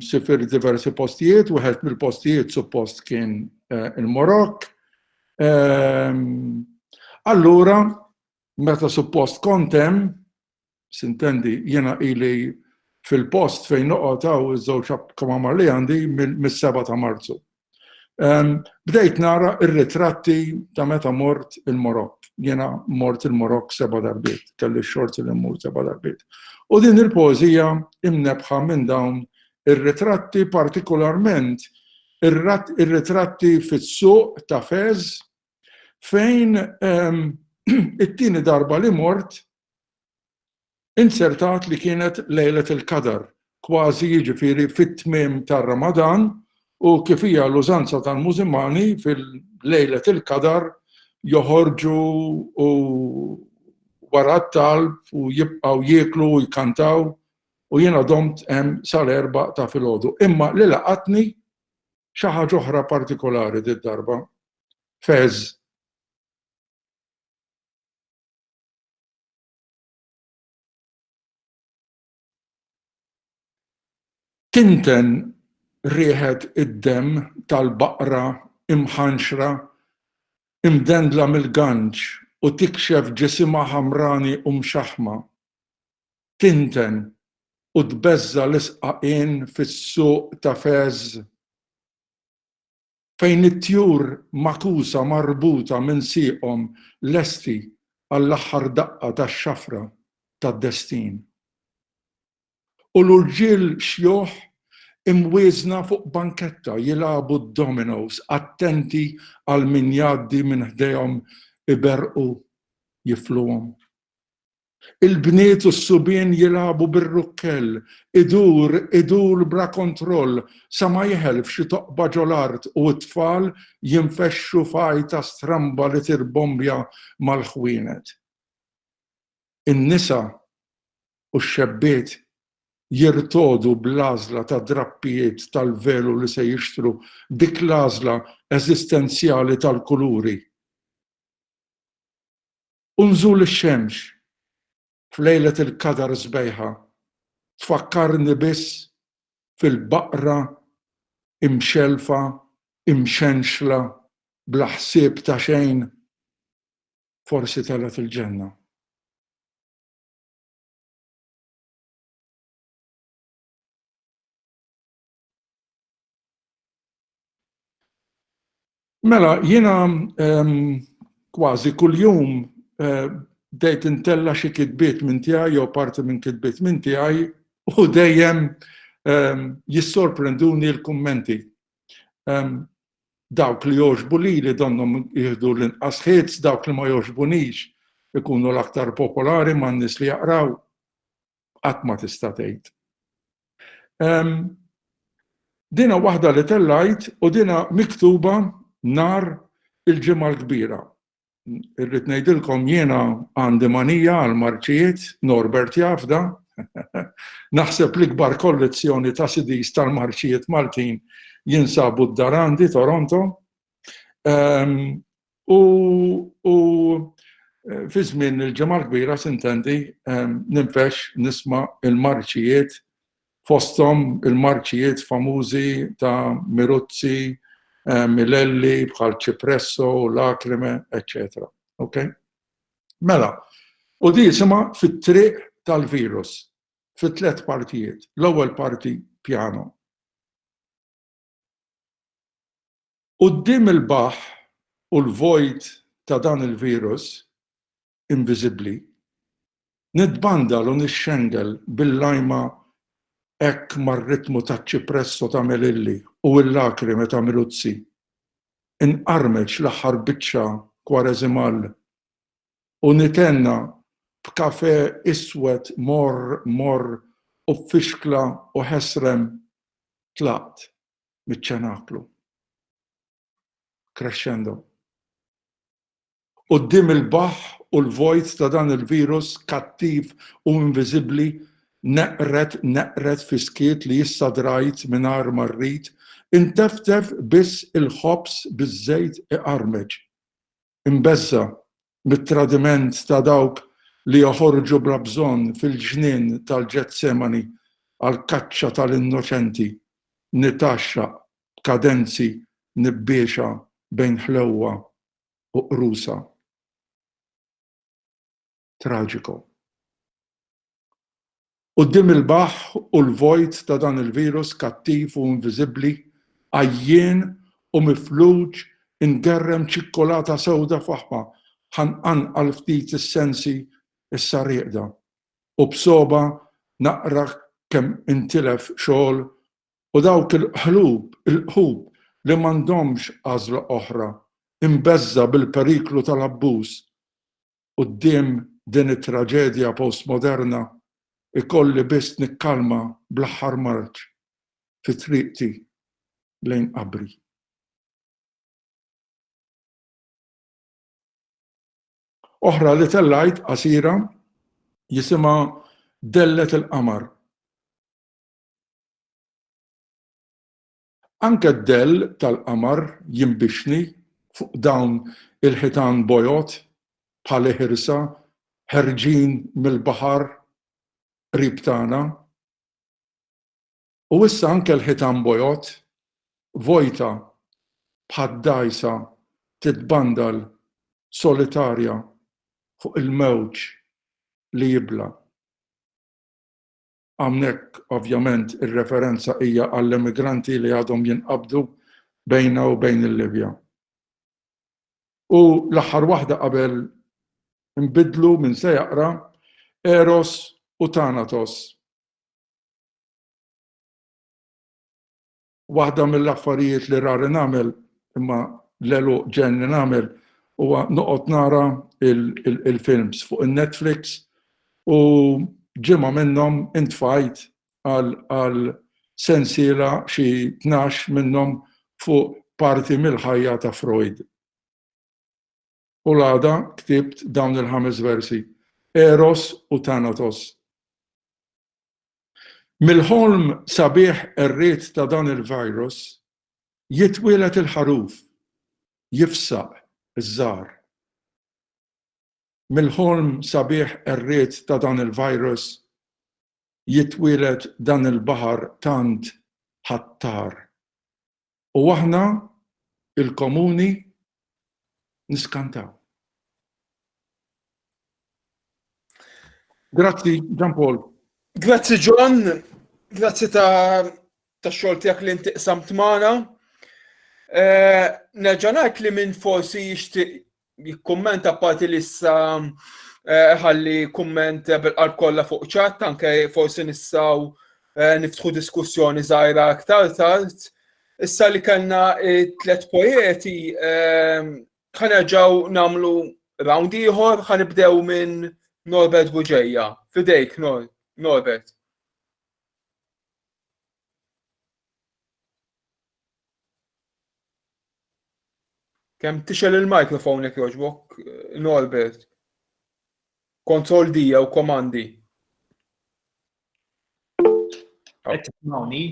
sifir diversi postijiet, wieħed mill-postijiet suppost kien il-Marokk. Allura, meta suppost kontem, sintendi, jiena ili fil-post fejn noqgħod hawn iż-żewġ kmamar li għandi mis-7 ta' Marzu. Bdejt nara ir-ritratti ta' meta mort il-Marokk. Jiena mort il-Marokk 7 darbiet, kelli x-xorti li mmur 7 darbiet. U din il-pożija imnebħa minn dawn ir-ritratti, partikolarment ir-ritratti fis-suq ta' Fez, fejn it-tieni darba li mort insertat li kienet lejlet il-Qadar, kważi jiġifieri fit-tmiem tar-Ramadan, u kif hija l-użanza tal-Mużilmani fil-lejlet il-Qadar joħorġu u wara t-talb u jibqgħu jieklu u jkantaw u jiena domt hemm sal-4 ta' filgħodu. Imma li laqatni xi ħaġa oħra partikolari dit-darba. Fez. Tinten rieħed id-dem tal-baqra imħanxra imdendla mill-ganġ u tikxef ġisimha ħamrani u mxaħma. Tinten u tbeżza l-isqaqien fis-suq ta' Fez fejn it-tjur makusa marbuta minn sieqhom lesti għall-aħħar daqqa tax-xafra tad-destin. U l-urġiel xjuħ imwiezna fuq banketta jilagħbu d-dominos, attenti għal min jgħaddi minn ħdejhom iberqu jifluhom. Il-bniet u s-subien jilagħbu bir-rukkell, idur bla kontroll sa ma jeħelf xi toqba ġol-art u t-tfal jinfexxu fajta stramba li tirbombja mal-ħwienet. In-nisa u x-xebbiet jirtodu bl-għażla ta' drappijiet tal-velu li se jixtru dik l-għażla eżistenzjali tal-kuluri. Unżul ix-xemx f'lejlet il-Qadar sbejħa tfakkarni biss fil-baqra imxelfa, imxenxla, bla ħsieb ta' xejn, forsi telet il-ġenna. Mela, jiena kważi kuljum dejt intella xi kitbiet minn tiegħi jew parti minn kitbiet minn tiegħi u dejjem jissorprenduni l-kummenti. Dawk li jogħġbu lili donhom jieħdu l-inqas ħieds, dawk li ma jogħġbunix ikunu l-aktar popolari man-nies li jaqraw qatt ma tista' tgħid. Dina waħda li tellajt u dina miktuba nar il-ġimgħa l-kbira. Irrid ngħidilkom jiena għandi manija għal marċijiet, Norbert jafda, naħseb l-ikbar kollezzjoni ta' CDs tal-marċijiet Maltin jinsabu d-Darandi, Toronto, u fi żmien il-ġimgħa l-kbira sintendi ninfex nisma' il-marċijiet fosthom il-marċijiet famużi ta' Miruzzi, Milelli, bħal Cipresso, Lacrime, etc. Okay? Mela, u di jisimha fit-triq tal-virus, fit-3 partijiet. L-ewwel parti pjano. Quddiem il-baħ u l-vojt ta' dan il-virus, invisibli, nitbandal u nixxengel bil-lajma hekk mar-ritmu ta' Cipresso ta' Melilli u l-Lacrime ta' Miruzzi. Inqarmeġ l-aħħar biċċa kwaresimal u nitenna b'kafè iswed mor u fixkla u ħesrem tlaqt miċ-ċenaklu. Crescendo. Quddiem il-baħ u l-vojt ta' dan il-virus kattiv u inviżibbli neqret fiskiet li issa drajt mingħajr ma rrid, inteftef biss il-ħobs biż-żejt iqarmeġ. Imbeżza mit-tradiment ta' dawk li joħorġu bla bżonn fil-ġnien tal-Ġetsemani għal kaċċa tal-innoċenti, nitaxxaq kadenzi nibbiexa bejn ħlewwa u qrusa. Traġiko. Quddiem il-baħ u l-vojt ta' dan il-virus kattiv u inviżibbli għajjien u mifluġ ingerrem ċikkolata sewda f'aħma ħanqanqal ftit is-sensi issa rieqda. U b'soba naqra kemm intilef xogħol u dawk il-ħub li m'għandhomx għażla oħra imbeżza bil-periklu tal-abbuż quddiem din it-traġedja postmoderna ikolli biss nikkalma bl-aħħar marġ fi triqti lejn qabri. Oħra li tellajt qasira jisimha Dellet il-qamar. Anke d-dell tal-qamar jinbixni fuq dawn il-ħitan bojot bħal ħirsa ħerġin mill-baħar qrib tagħna. U issa anke l-ħitan bojot vojta bħad-dajsa titbandal solitarja fuq il-mewġ li jibla. Hawnhekk ovvjament ir-referenza hija għall-immigranti li għadhom jinqabdu bejna u bejn il-Libja. U l-aħħar waħda qabel inbidlu minn se jaqra Eros u Thanatos. Waħda mill-affarijiet li rari nagħmel imma l-elu ġenni nagħmel huwa noqgħod nara il-films fuq il-Netflix u ġimgħa minnhom intfajt għal sensiela xi 12 minnhom fuq parti mill-ħajja ta' Freud. U l-għada ktibt dawn il-5 versi, Eros u Thanatos. Mill-ħolm sabiħ ir-ried ta' dan il-virus jitwielet il-ħaruf, jifsaq iż-żgħar. Mill-ħolm sabiħ ir-ried ta' dan il-virus jitwielet dan il-baħar tant ħattar. U aħna il-komuni niskantaw. Grazzi, Gian Paul. Grazzi, John. Grazzi ta' xogħol tiegħek li inti qsamt magħna. Nerġa' ngħid li min forsi jixtieq jikkummenta parti li issa ħalli kumment bil-qalb kollha fuq ċatt, anke forsi nistgħu niftħu diskussjoni żgħira aktar tard. Issa li kellna 3 poeti ħanerġgħu nagħmlu round ieħor, ħanibdew minn Norbert Buġejja. Fidejk, Norbert. Kemm tixel il-mikrofon jekk jogħġbok, Norbert. Kontroll D u komandi. Qed tismawni?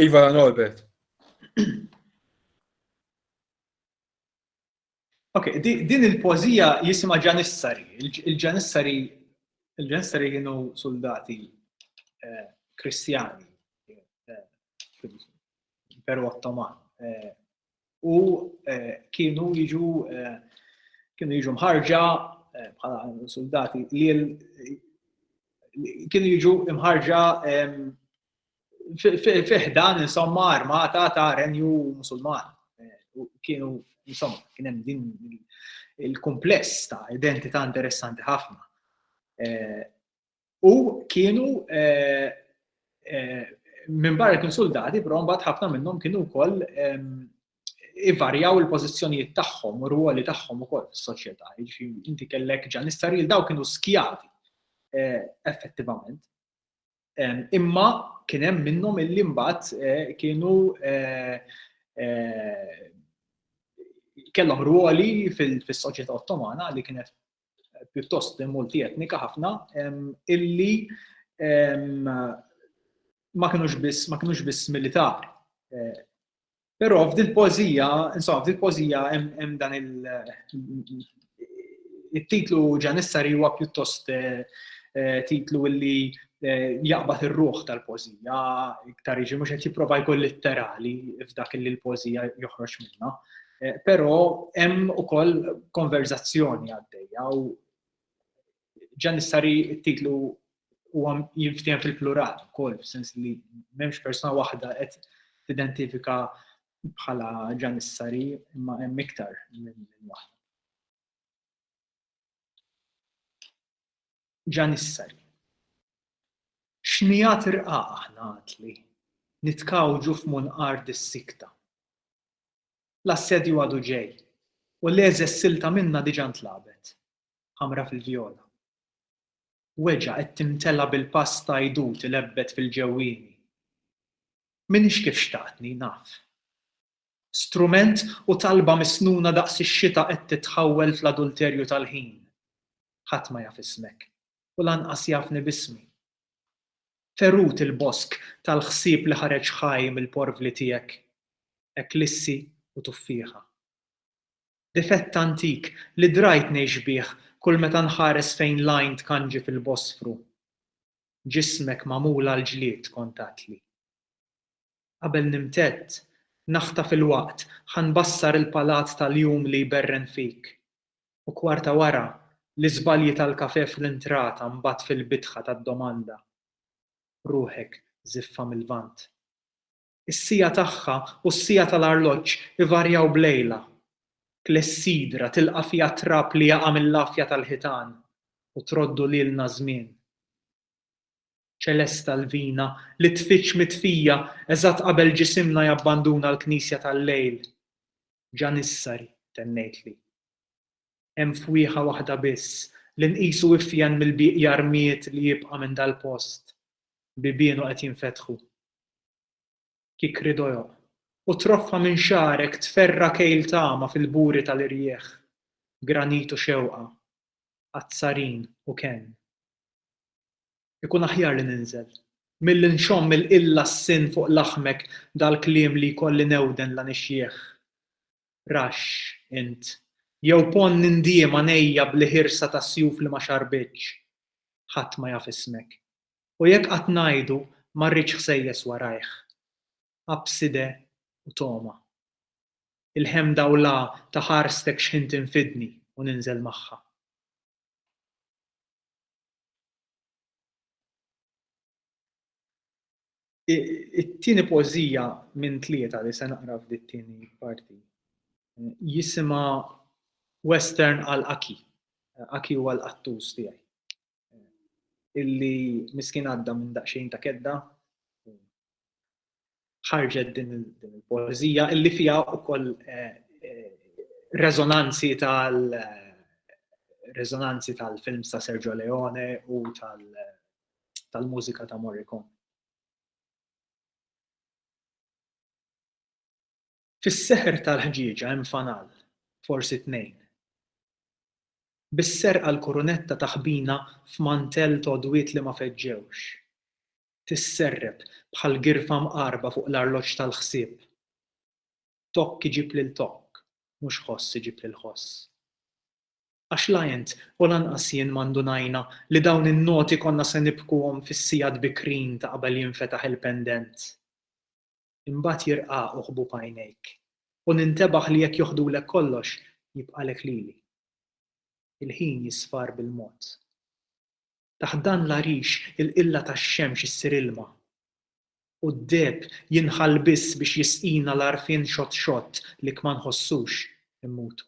Iva, Norbert. Ok, din il-pożija jisimha Ġanissari. Il-Ġanissari kienu soldati Kristjani fil-Imperu Ottoman. U kienu jiġu mħarġa bħala soldati li kienu jiġu mħarġa fiħdan insomma armata ta' Renju Musulman. Kienu insomma kien hemm din il-kumpless ta' identità interessanti ħafna. U kienu minn barra kienu soldati, però mbagħad ħafna minnhom kienu wkoll ivarjaw il-pożizzjonijiet tagħhom u r-ruoli tagħhom ukoll fis-soċjetà. Inti kellek Ġanissari li daw kienu skjavi effettivament. Imma kien hemm minnhom illi mbagħad kienu kellhom ruoli fis-soċjetà Ottomana li kienet pjuttost multietnika ħafna illi ma kinux biss militari. Però f'dil pożija, hemm dan il-titlu Ġanissari huwa pjuttost titlu illi jaqbad ir-ruħ tal-pożija, iktar jiġi mhux qed jipprova jkun litterali f'dak li l-pożija joħroġ minnha. Però hemm ukoll konverzazzjoni għaddejja u Ġanissari t-titlu huwa jinftiem fil-plural ukoll, f'sens li m'hemmx persuna waħda qed tidentifika bħala Ġanissari imma hemm iktar minn waħda. Ġanissari. X'nijat irqaq aħna għatli, nitkawġu f'munqar dis-sikta. L-assedju għadu ġej, u l-eżes silta minna diġà ntlabet, ħamra fil-vjola. Weġa qed timtella bil-pasta jdut ilebbet fil-ġewwieni. Minix kif xtaqtni naf. Strument u talba misnuna daqs ix-xita qed titħawwel fl-adulterju tal-ħin. Ħadd ma jaf ismek, u lanqas jafni bismi. Ferut il-bosk tal-ħsieb li ħareġ ħaj mill-porvli tiegħek, eklissi u tuffieħa. Difett antik li drajt ngħix bih kull meta nħares fejn lajn tkanġi fil-Bosfru. Ġismek magħmula l-ġlied kontatli. Qabel nimtett, naħta fil-waqt ħanbassar il-palat tal-jum li jberren fik. U kwarta wara, l-iżbalji tal-kafè fl-intrata mbagħad fil-bitħa tad-domanda. Ruħek żiffa mill-vant. Is-sija tagħha u s-sija tal-arloġġ ivarjaw blejla. Klessidra tilqa' fiha trab li jaqa' mill-lafja tal-ħitan u troddu lilna żmien. Ċelesta l-vina li tfittx mitfija eżatt qabel ġisimna jabbanduna l-Knisja tal-lejl. Ġanissari tennejtli. Hemm fwieħa waħda biss li nqisu ifjen mill-biqja rmiet li jibqa' minn dal-post. Bibienu qed jinfetħu. Kik ridojoq. U troffa minn xarek tferra kejl tama fil-buri tal-irjieħ. Granitu xewqa. Azzarin u ken. Ikun aħjar li ninżel. Milli nxomm il-illa s-sin fuq laħmek dal-kliem li jkolli newden la nixjieħ. Rax, int. Jew pon nindiem għanejja bli ħirsa ta' sjuf li ma xarbitx. Ħadd ma jaf ismek. U jekk qatt ngħidu ma rridx ħsejjes warajh. Abside u toma. Il-ħemda u la ta' ħarstek x'ħin tinfidni u ninżel magħha. It-tieni poeżija minn tlieta li se naqra f'dit-tieni parti jisimha Western għal Aki. Aki huwa l-qattus tiegħi. Illi miskin għadda minn daqsxejn ta' kedda ħarġet din il-poeżija illi fiha wkoll reżonanzi tal-films ta' Sergio Leone u tal-mużika ta' Morricone. Fis-seħħer tal-ħġieġa hemm fanal, forsi tnejn. Bis-serqa l-kurunetta taħbina f'mantell todwiet li ma feġġewx. Tisserreb bħal girfa mqarba fuq l-arloġġ tal-ħsieb. Tokk iġib lil tokk, mhux ħoss iġib lil ħoss. Għax lajent u lanqas jien m'għandunajna li dawn in-noti konna se nibkuhom fis-sigħat bikrin ta' qabel jinfetaħ il-pendent. Imbagħad jirqaq uħbu b'għajnejk u nintebaħ li jekk joħdulek kollox jibqalek lili. Il-ħin jisfar bil-mod. Taħt dan l-għarix il-qilla tax-xemx issir ilma. U d-deb jinħall biss biex jisqina l-għarfien xott li kma nħossux immutu.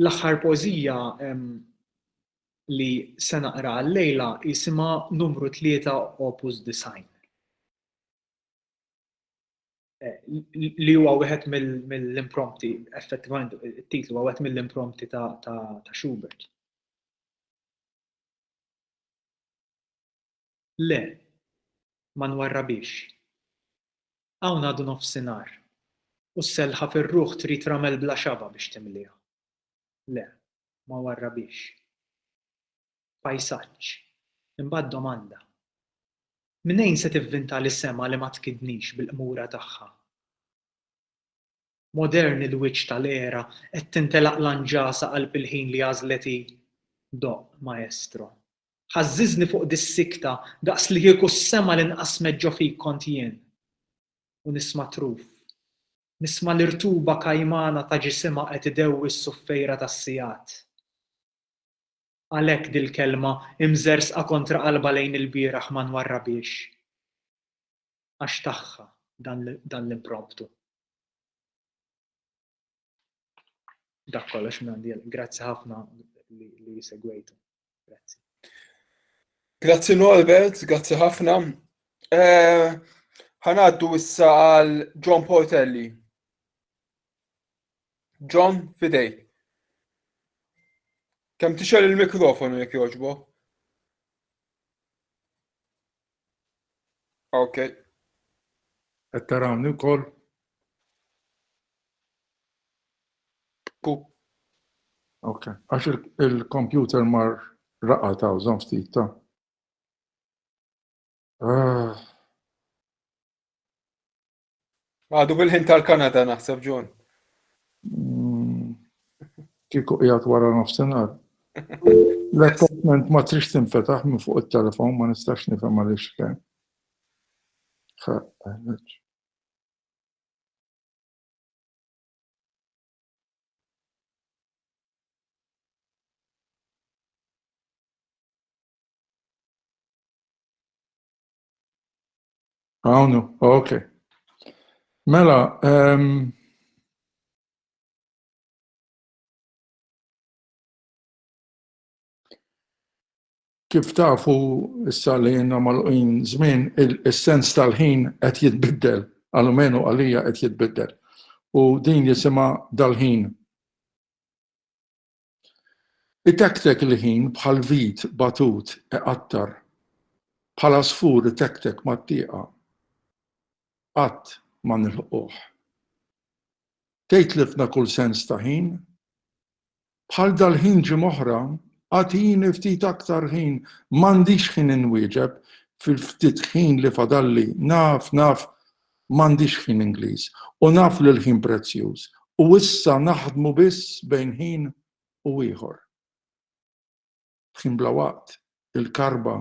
L-aħħar poeżija li se naqra għallejla jisimha numru 3 Opus Design. Li huwa wieħed mill-imprompti, effettivament it-titlu huwa wieħed mill-imprompti ta' Schubert. Le, ma nwarrabix. Hawn għadu nofsinhar u s-selħa fir-ruħ trid ramel bla xaba biex timliha. Le, ma warrabix. Pajsaġġ, imbagħad domanda. Minejn se tivvinta li sema li ma tkidnix bil-qmura tagħha? Moderni l-wiċċ tal-era qed tintelaq lanġasa qalb il-ħin li għażleti. Doq, maestro. Ħażżiżni fuq dis-sikta daqs li kieku s-sema li nqasmet ġo fik kont jien. U nisma' truf. Nisma' l-irtuba kajmana ta' ġisimha qed idewwi s-suffejra tas-sigħat. għalhekk dil-kelma imżersqa kontra qalba lejn il-bieraħ ma nwarrabiex. Għax tagħha dan l-impromptu. Dak kollox minn għandi. Grazzi ħafna li segwejtu. Grazzi. Grazzi Norbert, grazzi ħafna. Ħanaddu issa għal John Portelli. John, fidej. Kemm tixel il-mikrofonu jekk jogħġbok? Okay. Qed tarawni wkoll? Okay. Għax il-computer mar raqa ta' użom ftit ta'. Għadu bil-ħin tal-Kanada naħseb John. Kieku qiegħed wara nofsinhar. L-appointment ma trix tinfetaħ minn fuq it-telefon ma nistax nifhem għaliex kien. Għawnu, ok. Mela, kif tafu issa li jenna mal-qin żmien il-sens tal-ħin qed jitbiddel, għal-menu għalija qed jitbiddel. U din jisimha dal-ħin. Itektek il-ħin bħal vit batut iqattar, bħala sfur itektek mat-tieqa. Qatt ma nilħquh. Tgħidlifna kull sens ta' ħin, bħal dal-ħin ġimgħa oħra, għatini ftit aktar ħin, m'għandix ħin inwieġeb fil-ftit ħin li fadalli, naf, m'għandix ħin Ingliż, u naf li l-ħin prezzjuż, u issa naħdmu biss bejn ħin u ieħor. Ħin bla waqt, il-karba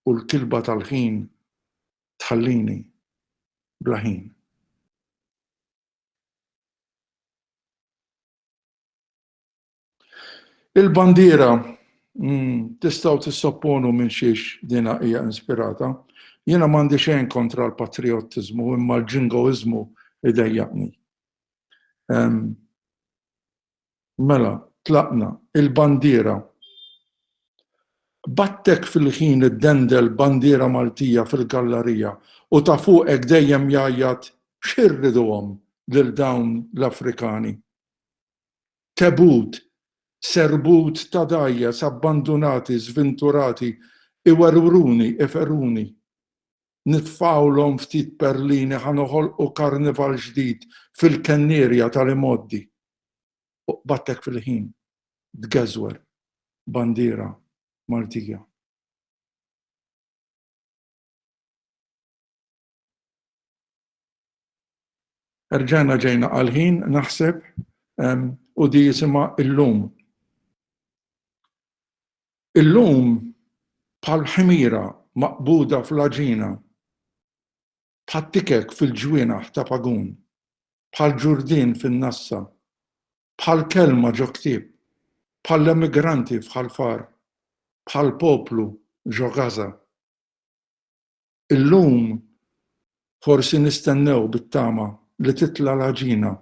u l-kilba tal-ħin tħallini bla ħin. Il-bandiera tistgħu tissopponu minn xiex dina hija inspirata. Jiena m'għandi xejn kontra l-patriottiżmu imma l-ġingoiżmu idejjaqni. Mela, tlaqna il-bandiera. Battek fil-ħin id-dendel bandiera Maltija fil-gallerija u ta' fuqek dejjem jgħajjat x'irriduhom lil dawn l-Afrikani. Tebut, serbut ta' dajjes abbandonati, svinturati, iwerruni, iferruni. Nitfawlhom ftit perlini ħanoħolqu karnival ġdid fil-Kennierja tal-Imoddi. Battek fil-ħin, tgeżwer, bandiera Maltija. Erġajna ġejna għal-ħin naħseb u di jisimha illum. Illum bħal ħmira maqbuda fl-aġina, bħal tikek fil-ġwienaħ ta' pagun, bħal ġurdin fin-nassa, bħal kelma ġo ktieb, bħal emigranti f'ħalfar, bħal poplu ġo Gaza. Illum forsi nistennew bit-tama li titla l-aġina,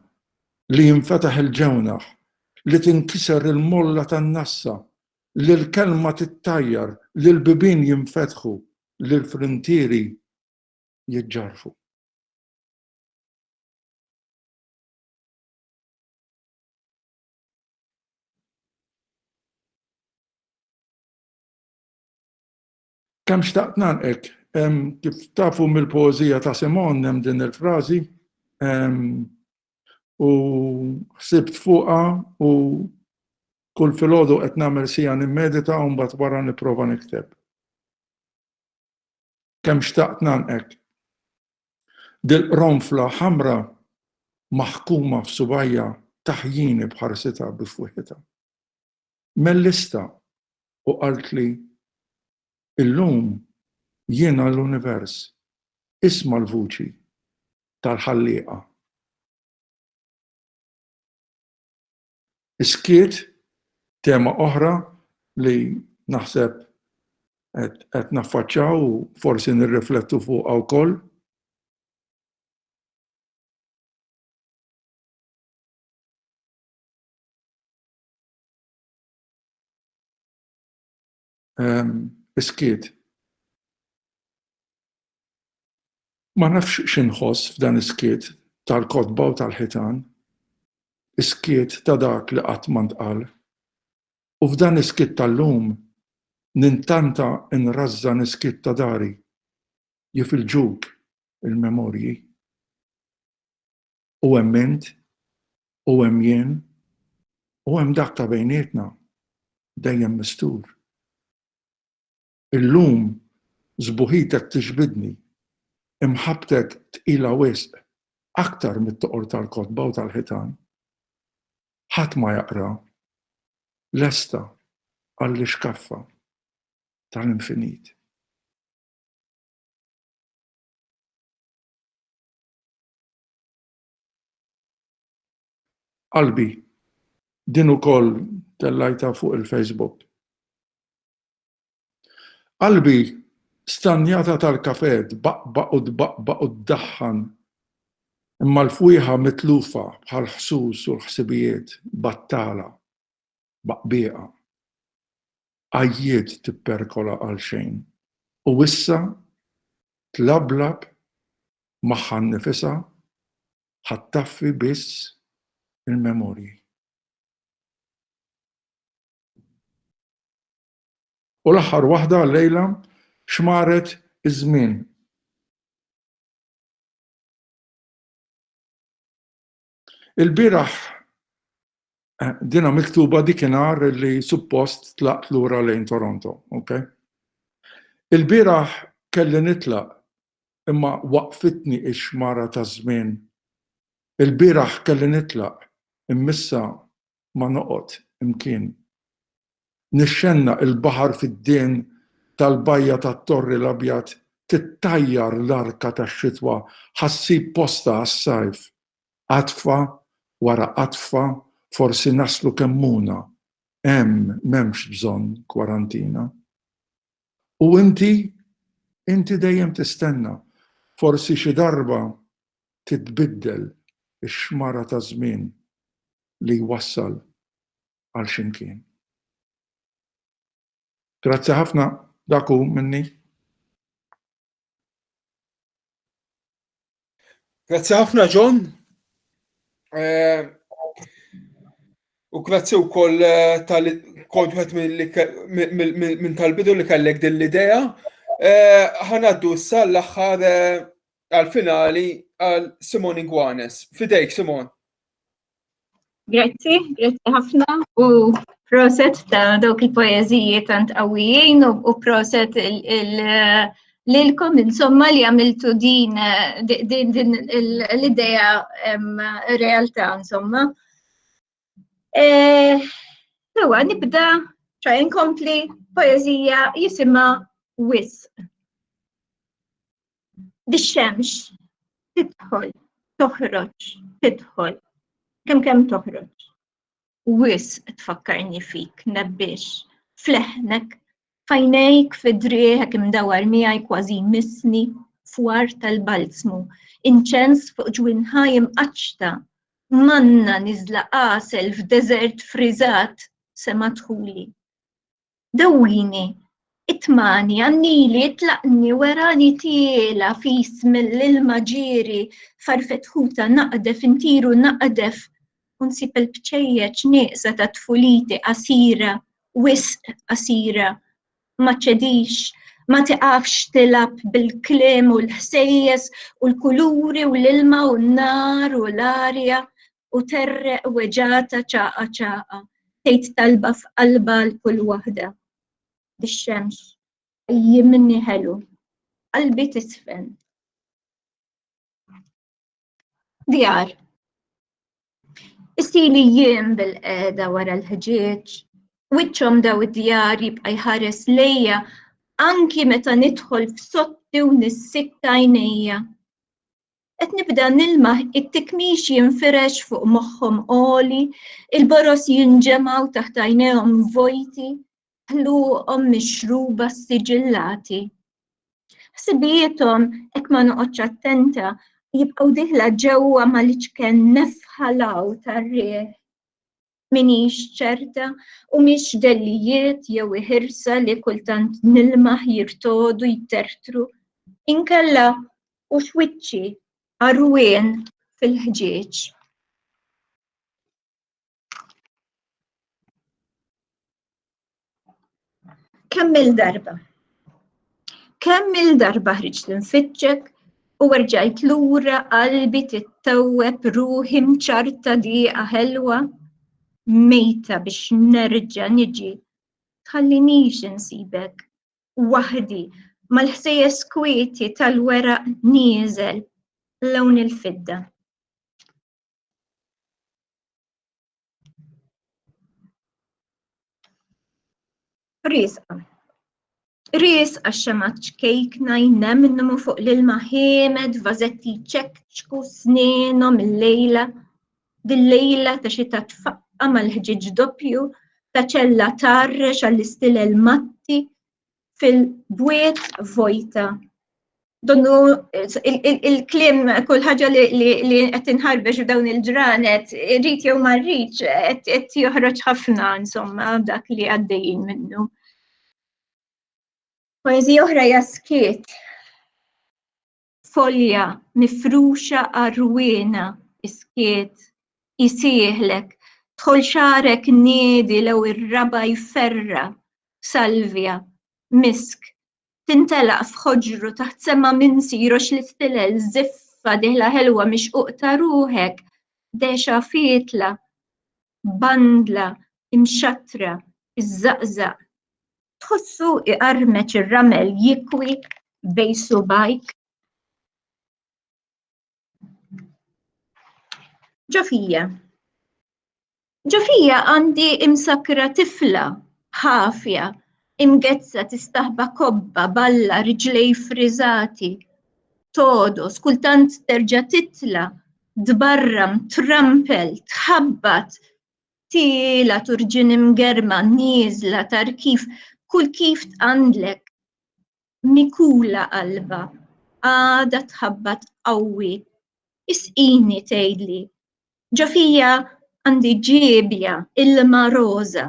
li jinfetaħ il-ġewnaħ, li tinkiser il-molla tan-nassa, li l-kelma tittajjar, li l-bibien jinfetħu, li l-frontieri jiġġarfu. Kemm xtaqt nagħlqek, kif tafu mill-poeżija ta' Simon hemm din il-frażi, u ħsibt fuqha u kull filgħodu qed nagħmel sija nimmedita u mbagħad wara nipprova nikteb. Kemm xtaqt nagħlqek. Dil-qronfla ħamra maħkuma f'subajja taħjini bħarsitha bifwieħitha. Mellista u qalt li illum jiena l-univers isma' l-vuċi tal-ħallieqa. Iskiet tema oħra li naħseb qed naffaċċaw u forsi nirriflettu fuqha wkoll. Iskiet. Ma nafx x'inħoss f'dan iskiet tal-kotba u tal-ħitan, iskiet ta' dak li qatt ma ntqal. U f'dan iskiet tal-lum nintanta nrażżan iskiet ta' dari jifilġuk il-memorji. U hemm int, u hemm jien, u hemm dak ta' bejnietna dejjem mistur. Illum żbuħitek tixbidni, imħabtek tqila wisq aktar mit-toqor tal-kotba u tal-ħitan. Ħadd ma jaqra lesta għall-iskaffa tal-infinit. Qalbi, din ukoll tellajta fuq il-Facebook. Qalbi stanjata tal-kafè dbaqbaq u ddaħħan imma l-fwieħa mitlufa bħal ħsus u l-ħsibijiet battala, baqbieqa. Għajjiet tipperkola għal xejn. U issa tlablab magħha nnifisha ħattaffi biss il-memorji. U l-aħħar waħda llejla xmaret iż-żmien. Il-bieraħ dina miktuba dikinhar li suppost tlaqt lura lejn Toronto, okay? Il-bieraħ kelli nitlaq imma waqfitni x-xmara ta' żmien. Il-bieraħ kelli nitlaq immissa ma noqgħod imkien. Nixxenna il-baħar fid-dien tal-bajja tat-Torri l-Abjad tittajjar l-arka tax-xitwa ħassib posta għas-sajf. Qatfa wara qatfa forsi naslu kemmuna. M'hemmx bżonn kwarantina. U inti dejjem tistenna. Forsi xi darba titbiddel ix-xmara ta' żmien li jwassal għal x'imkien. Grazzi ħafna, daku minni. Grazzi ħafna, John. U grazzi wkoll kont wieħed minn tal-bidu li kellek din l-idea. Ħanaddu issa l-aħħar għall-finali għal Simon Ingwanes. Fidejk, Simon. Grazzi ħafna u proset ta' dawk il-poeżiji tant qawwijin u proset lilkom insomma li għamiltu din l-idea realtà insomma. Sewa nibda inkompli poeżija jisimha Wisq. Dix-xemx tidħol, toħroġ, tidħol. Kemm toħroġ. Wisq tfakkarni fik, nebbix, fleħnek, fajnejk fid-drieħek imdawar miegħi kważi missni, fwar tal-balzmu, inċens fuq ġwinħaj imqaċta, manna niżla qasel f'deżert friżat sema dħuli. Dawwini, itmani għannili tlaqni werani tiela fis mill-ilma ġieri farfet ħuta naqdef intiru naqdef unsib il-bċejjeġ nieqsa ta' tfuliti qasira, wisq qasira, ma ċedix, ma tiqafx tilab bil-kliem u l-ħsejjes u l-kuluri u l-ilma u n-nar u l-arja u terreq weġata ċaqa ċaqa, tgħid talba f'qalba l-kull waħda. Dix-xemx jimni ħelu, qalbi tisfen. Djar. Istili jiem bil-qeda wara l-ħġieġ, wiċċhom daw id-djar jibqa' jħares lejja anki meta nidħol f'sotti u nissikka għajnejja. Qed nibda nilmaħ it-tikmix jinfirex fuq moħħhom qoli, il-boros jinġemgħu taħt għajnejhom vojti, aqluhom mixruba s-siġillati. Ħsibietom hekk ma noqgħodx attenta jibqgħu diħla ġewwa mal-iċken nefħalaw tar-riħ. Minix ċerta u mhix dellijiet jew iħirsa li kultant nilmaħ jirtodu jittertru inkella u xwiċċi arwien fil-ħġieġ. Kemm il-darba ħriġt nfittxek u rġajt lura qalbi tittewweb ruħi mċarta dieqa ħelwa mejta biex nerġa' niġi. Tħallinix insibek waħdi mal-ħsejjes kwieti tal-weraq nieżel lawn il-fidda. Riesqa xemaċ kejkna jnemnu fuq l-ilma ħiemed vażetti ċekċku snenhom il-lejla, dil-lejla ta' xi tfaqqa mal-ħġiġ doppju ta' ċella tarrex għall-istilel matti fil-bwiet vojta. Donnu il-klim kull ħaġa li qed inħarbex f'dawn il-ġranet, rrid jew ma rridx qed joħroġ ħafna insomma dak li għaddejjin minnu. Poeżija oħra hija skiet. Folja mifruxa arwina iskiet isieħlek dħol xarek niedi lew ir-raba jferra salvja misk tintelaq f'ħoġru taħt sema minsirox li stilel ziffa diħla ħelwa mixquq ta' ruħek dexa fietla bandla imxattra iż-żaqżaq tħossu iqarmeċ ir-ramel jikwi bej subajk. Ġofija għandi imsakra tifla ħafja imgezza tistaħba kobba balla riġlej friżati todos kultant terġa' titla dbarram trampel tħabbat tila turġin imgerma nieżla tarkif kull kif tqandlek mikula qalba għada tħabbat qawwi isqini tgħidli ġofija għandi ġiebja ilma roża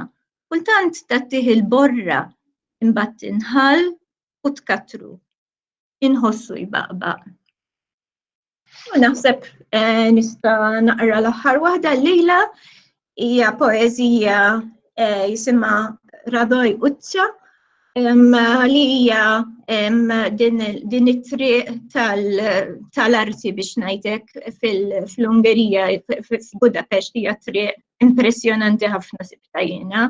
kultant tattih il-borra imbagħad tinħall u tkatru inħossu jbaqbaq. U naħseb nista' naqra l-aħħar waħda lejla hija poeżija jisimha Radoj Uzza li hija din it-triq tal-arti biex ngħidlek fl-Ungerija f'Budapest hija triq impressjonanti ħafna sibta jiena.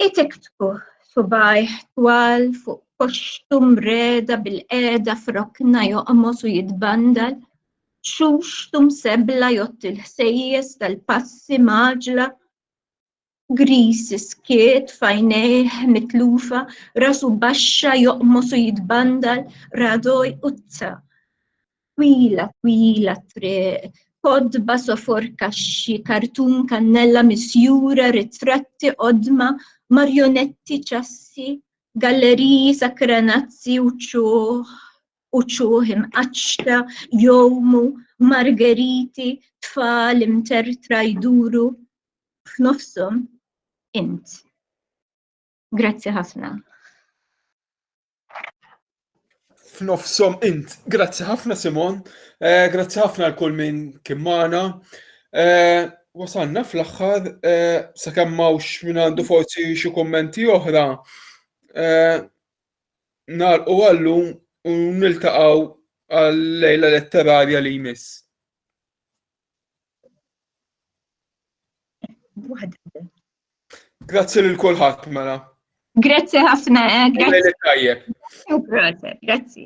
Itiktbu subajh twal fuq koxtum reda bil-qeda frokna joqmos u jitbandal, xuxtum sebla jott il-ħsejjes tal-passi maġla, gris skiet fajnejh mitlufa, rasu baxxa joqmos u jitbandal, Radoj Uzza. Twila triq, kodba sofor kaxxi, kartun kannella misjura, ritratti qodma, marjonetti ċassi, galleriji sakranazzi u ċuħ imqaċta, jowmu, margeriti, tfal imtertra jduru, f'nofshom int. Grazzi ħafna. F'nofshom int. Grazzi ħafna Simon. Grazzi ħafna l-kull minn kien magħna. Wasalna fl-aħħar sakemm m'hawnx min għandu forsi xi kummenti oħra. Nagħlqu għallum u niltaqgħu għal-lejla letterarja li jmiss. Grazzi lil kulħadd mela. Grazzi ħafna, Grazzi. Grazzi.